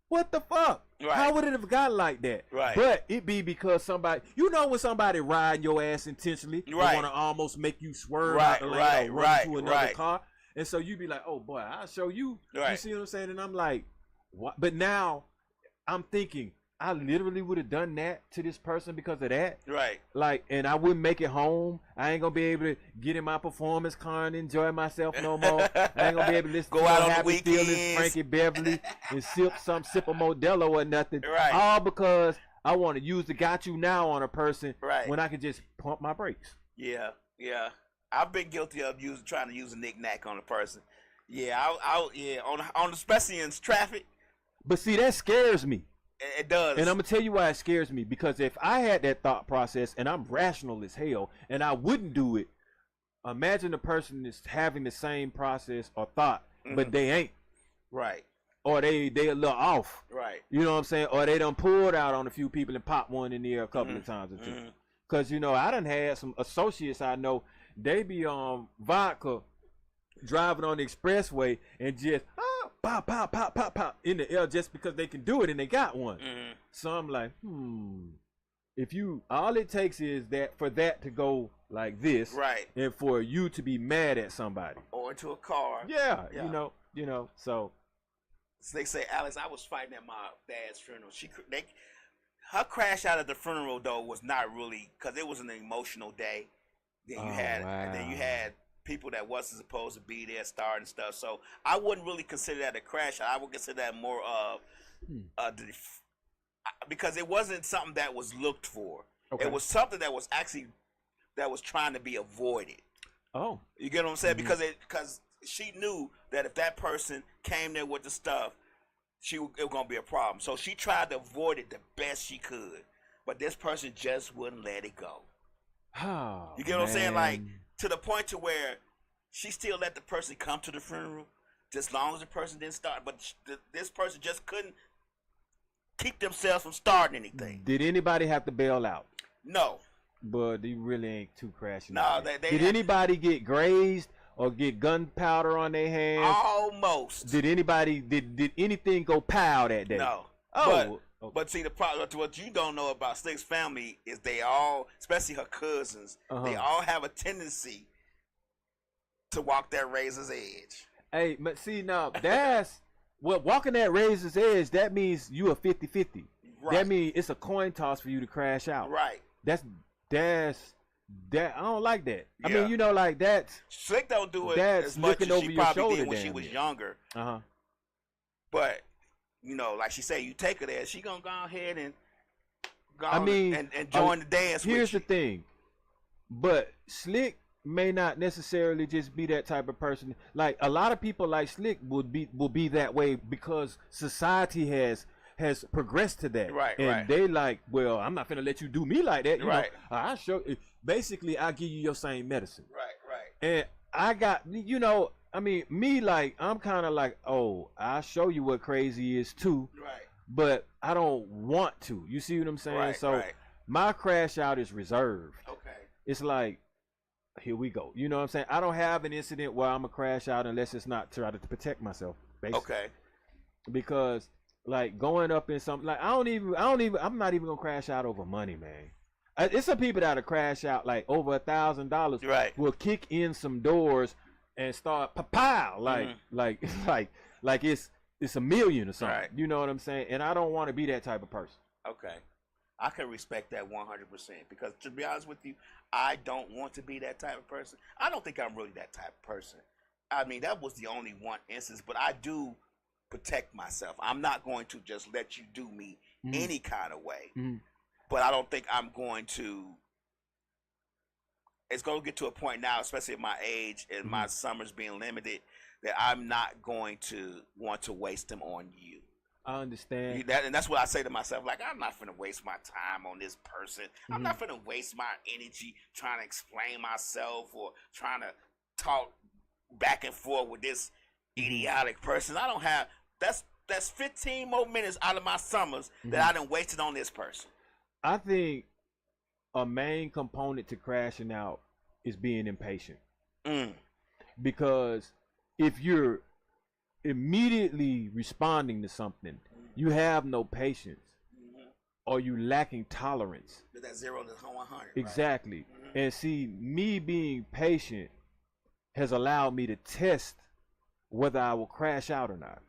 What the fuck? Right. How would it have gotten like that? Right. But it be because somebody, you know, when somebody riding your ass intentionally, they Right. want to almost make you swerve Right, out the lane right, or run right, into another right. car. And so you be like, oh boy, I'll show you. You Right. see what I'm saying? And I'm like, what? But now I'm thinking, I literally would have done that to this person because of that. Right. Like, and I wouldn't make it home. I ain't gonna be able to get in my performance car and enjoy myself no more. I ain't gonna be able to listen Go to out no on the Happy Feelings, weekends. Frankie Beverly, and sip a Modelo or nothing. Right. All because I want to use the got you now on a person Right. when I could just pump my brakes. Yeah. I've been guilty of trying to use a knick-knack on a person. Yeah, on especially in traffic. But see, that scares me. It does. And I'm gonna tell you why it scares me, because if I had that thought process and I'm rational as hell and I wouldn't do it, imagine the person is having the same process or thought, but they ain't, Right. or they a little off. Right. You know what I'm saying? Or they done pulled out on a few people and popped one in the air a couple of times or two. Cause you know, I done had some associates I know, they be on vodka driving on the expressway and just pop, pop, pop, pop, pop in the air just because they can do it and they got one. So I'm like, if you, all it takes is that for that to go like this, Right. and for you to be mad at somebody. Or into a car. Yeah, Yeah. you know, so. So they say, Alex, I was fighting at my dad's funeral. Her crash out at the funeral though was not really, because it was an emotional day. Then you had people that wasn't supposed to be there starting stuff. So I wouldn't really consider that a crash out. I would consider that more of because it wasn't something that was looked for. Okay. It was something that was actually trying to be avoided. Oh, You get what I'm saying? Because she knew that if that person came there with the stuff, it was gonna be a problem. So she tried to avoid it the best she could. But this person just wouldn't let it go. oh, You get what I'm saying? man. Like, to the point to where she still let the person come to the funeral, just as long as the person didn't start. But this person just couldn't keep themselves from starting anything. Did anybody have to bail out? No. But they really ain't too crashing. No, out. Did anybody get grazed or get gunpowder on their hands? Almost. Did anything go pow that day? No. Oh, But see, the problem, what you don't know about Slick's family is they all, especially her cousins, they all have a tendency to walk that razor's edge. Hey, but see now, that's walking that razor's edge. That means you are 50-50. Right. That means it's a coin toss for you to crash out. Right. That's that. I don't like that. Yeah. I mean, you know, like that's Slick don't do it that's as much looking as over she your probably shoulder did when she damn was near. younger. But, you know, like she said, you take her there, she gonna go ahead and go and join the dance Here's with the you. thing. But Slick may not necessarily just be that type of person. Like a lot of people like Slick will be that way because society has progressed to that. Right, and right. they like, well, I'm not gonna let you do me like that. You Right. know, I show basically I give you your same medicine. Right. And I got, you know, I mean, me, like, I'm kind of like, oh, I'll show you what crazy is too. Right. But I don't want to. You see what I'm saying? Right, So right. my crash out is reserved. Okay. It's like, here we go. You know what I'm saying? I don't have an incident where I'm gonna crash out unless it's not try to protect myself, basically. Okay. Because like going up in something like I'm not even gonna crash out over money, man. It's some people that'll crash out like over $1,000. Right. Will kick in some doors and start pow like it's a million or something. Right. You know what I'm saying? And I don't want to be that type of person. Okay. I can respect that 100% because to be honest with you, I don't want to be that type of person. I don't think I'm really that type of person. I mean, that was the only one instance, but I do protect myself. I'm not going to just let you do me any kind of way. But I don't think I'm going to. It's going to get to a point now, especially at my age and my summers being limited, that I'm not going to want to waste them on you. I understand. And that's what I say to myself. Like, I'm not finna waste my time on this person. I'm not finna waste my energy trying to explain myself or trying to talk back and forth with this idiotic person. I don't have. That's 15 more minutes out of my summers that I done wasted on this person. I think a main component to crashing out is being impatient. Because if you're immediately responding to something, you have no patience or you lacking tolerance. That 0 to 100. Exactly. Right? And see, me being patient has allowed me to test whether I will crash out or not.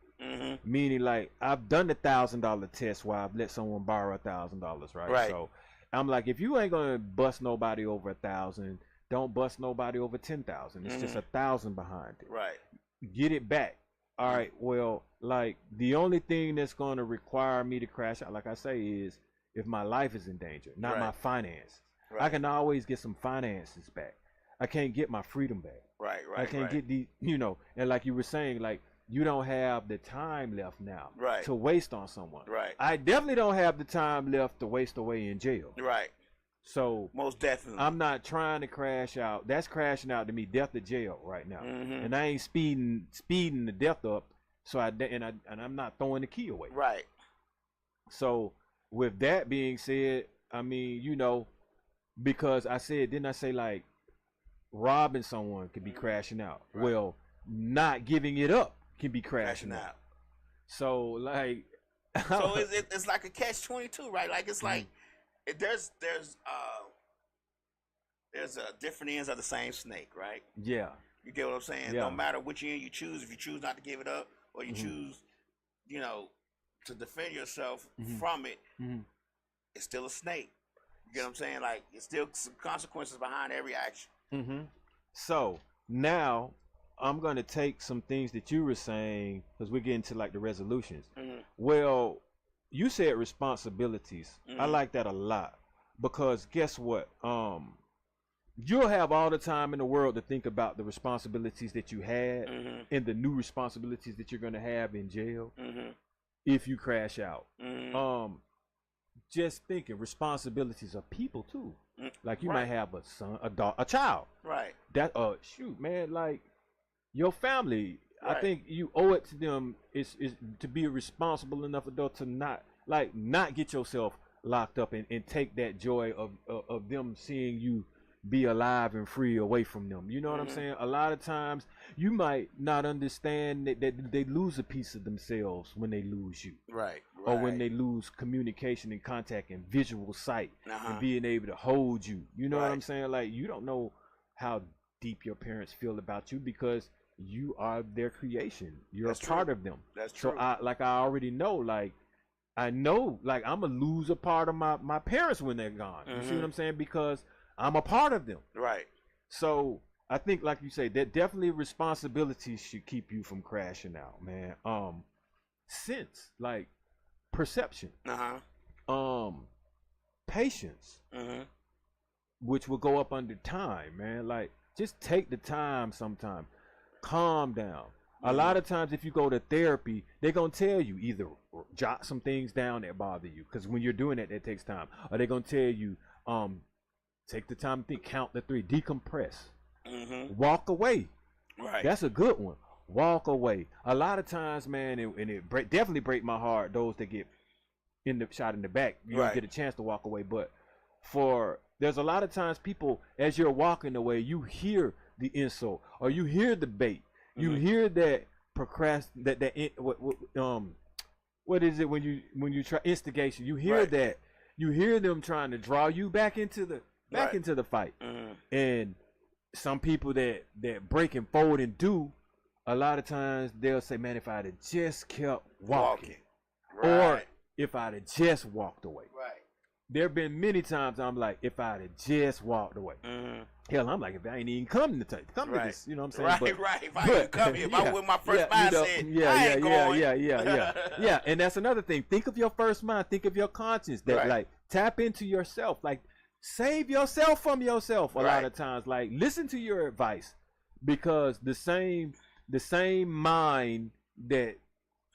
Meaning, like, I've done the $1,000 test where I've let someone borrow $1,000, right? So I'm like, if you ain't gonna bust nobody over 1,000, don't bust nobody over 10,000. It's just 1,000 behind it. Right. Get it back. All right. Well, like, the only thing that's gonna require me to crash out, like I say, is if my life is in danger, not my finance. I can always get some finances back. I can't get my freedom back. Right. I can't get the, you know, and like you were saying, like, you don't have the time left now to waste on someone. Right. I definitely don't have the time left to waste away in jail. Right. So most definitely, I'm not trying to crash out. That's crashing out to me, death to jail right now. And I ain't speeding the death up. So I'm not throwing the key away. Right. So with that being said, I mean, you know, because didn't I say like robbing someone could be crashing out? Right. Well, not giving it up can be crashing out. So like, so it's like a catch-22, right? Like it's like there's different ends of the same snake, right? Yeah. You get what I'm saying? No matter which end you choose, if you choose not to give it up or you choose, you know, to defend yourself from it, it's still a snake. You get what I'm saying? Like it's still some consequences behind every action. So now I'm going to take some things that you were saying, because we're getting to like the resolutions. Well, you said responsibilities. I like that a lot because guess what? You'll have all the time in the world to think about the responsibilities that you had and the new responsibilities that you're going to have in jail if you crash out. Just thinking responsibilities of people too. Like you might have a son, a daughter, a child. Right. That shoot, man, like your family. I think you owe it to them is to be a responsible enough adult to not get yourself locked up and take that joy of them seeing you be alive and free away from them. You know what I'm saying? A lot of times you might not understand that they lose a piece of themselves when they lose you. Right. Or when they lose communication and contact and visual sight and being able to hold you. You know what I'm saying? Like you don't know how deep your parents feel about you because you are their creation. You're a part of them. That's true. So I already know, I know I'm gonna lose a part of my parents when they're gone. You see what I'm saying? Because I'm a part of them. Right. So I think, like you say, that definitely responsibilities should keep you from crashing out, man. Sense, like perception, patience, which will go up under time, man. Like just take the time sometime. Calm down. A lot of times if you go to therapy, they're going to tell you either jot some things down that bother you, because when you're doing that takes time. Or they're going to tell you, take the time to think, count to 3, decompress, walk away. Right. That's a good one. Walk away. A lot of times, man, it definitely break my heart, those that get shot in the back. You don't get a chance to walk away. But there's a lot of times people, as you're walking away, you hear the insult or you hear the bait. You hear that what is it when you try instigation? You hear that. You hear them trying to draw you back into the fight. And some people that break and fold and do, a lot of times they'll say, man, if I'd have just kept walking. Or if I'd have just walked away. Right. There have been many times I'm like, if I'd have just walked away. Hell, I'm like, if I ain't even come to this, you know what I'm saying? Right. If I didn't come here, if I went my first mindset, I ain't going. Yeah. And that's another thing. Think of your first mind. Think of your conscience. That like tap into yourself. Like save yourself from yourself. A lot of times, like listen to your advice, because the same mind that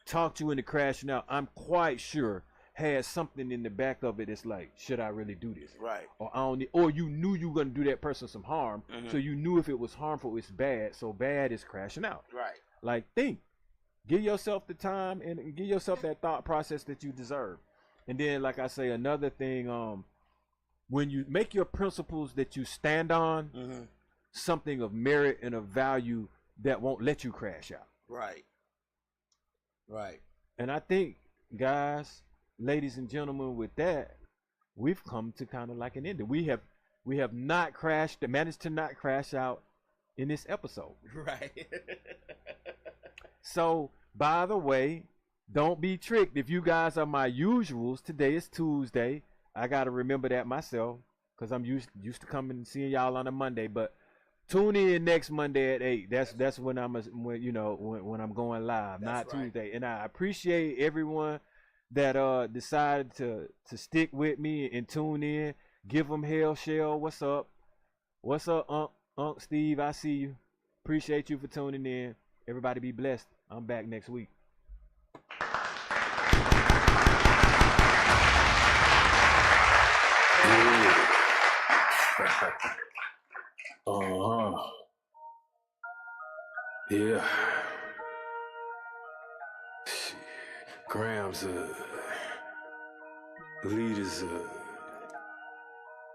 talked you into crashing out, I'm quite sure had something in the back of it. It's like, should I really do this? Right. Or I don't. Or you knew you were gonna do that person some harm, so you knew if it was harmful, it's bad. So bad is crashing out. Right. Like think, give yourself the time and give yourself that thought process that you deserve. And then, like I say, another thing, when you make your principles that you stand on something of merit and of value that won't let you crash out. Right. And I think, guys, ladies and gentlemen, with that, we've come to kind of like an ending. We have not managed to not crash out in this episode. Right. So, by the way, don't be tricked. If you guys are my usuals, today is Tuesday. I got to remember that myself, because I'm used to coming and seeing y'all on a Monday. But tune in next Monday at 8. That's when I'm going live, not Tuesday. And I appreciate everyone that decided to stick with me and tune in. Give them hell, Shell. What's up, Unc Steve? I see you. Appreciate you for tuning in. Everybody be blessed. I'm back next week. Yeah. Grams leaders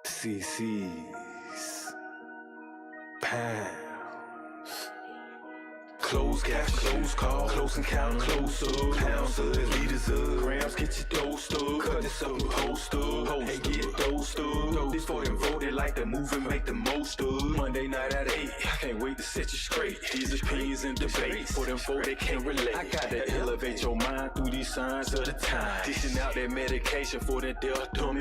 CCs, pounds. Close cash, close call, close encounter, close up. Pounds of liters of grams, get your dose up. Cut this up, post up. Hey, get dosed up. This for them voted like the move and make the most of. Monday night at 8, I can't wait to set you straight. These opinions and debates for them folk that can't relate. I gotta elevate your mind through these signs of the time. Dishing out that medication for that death dummy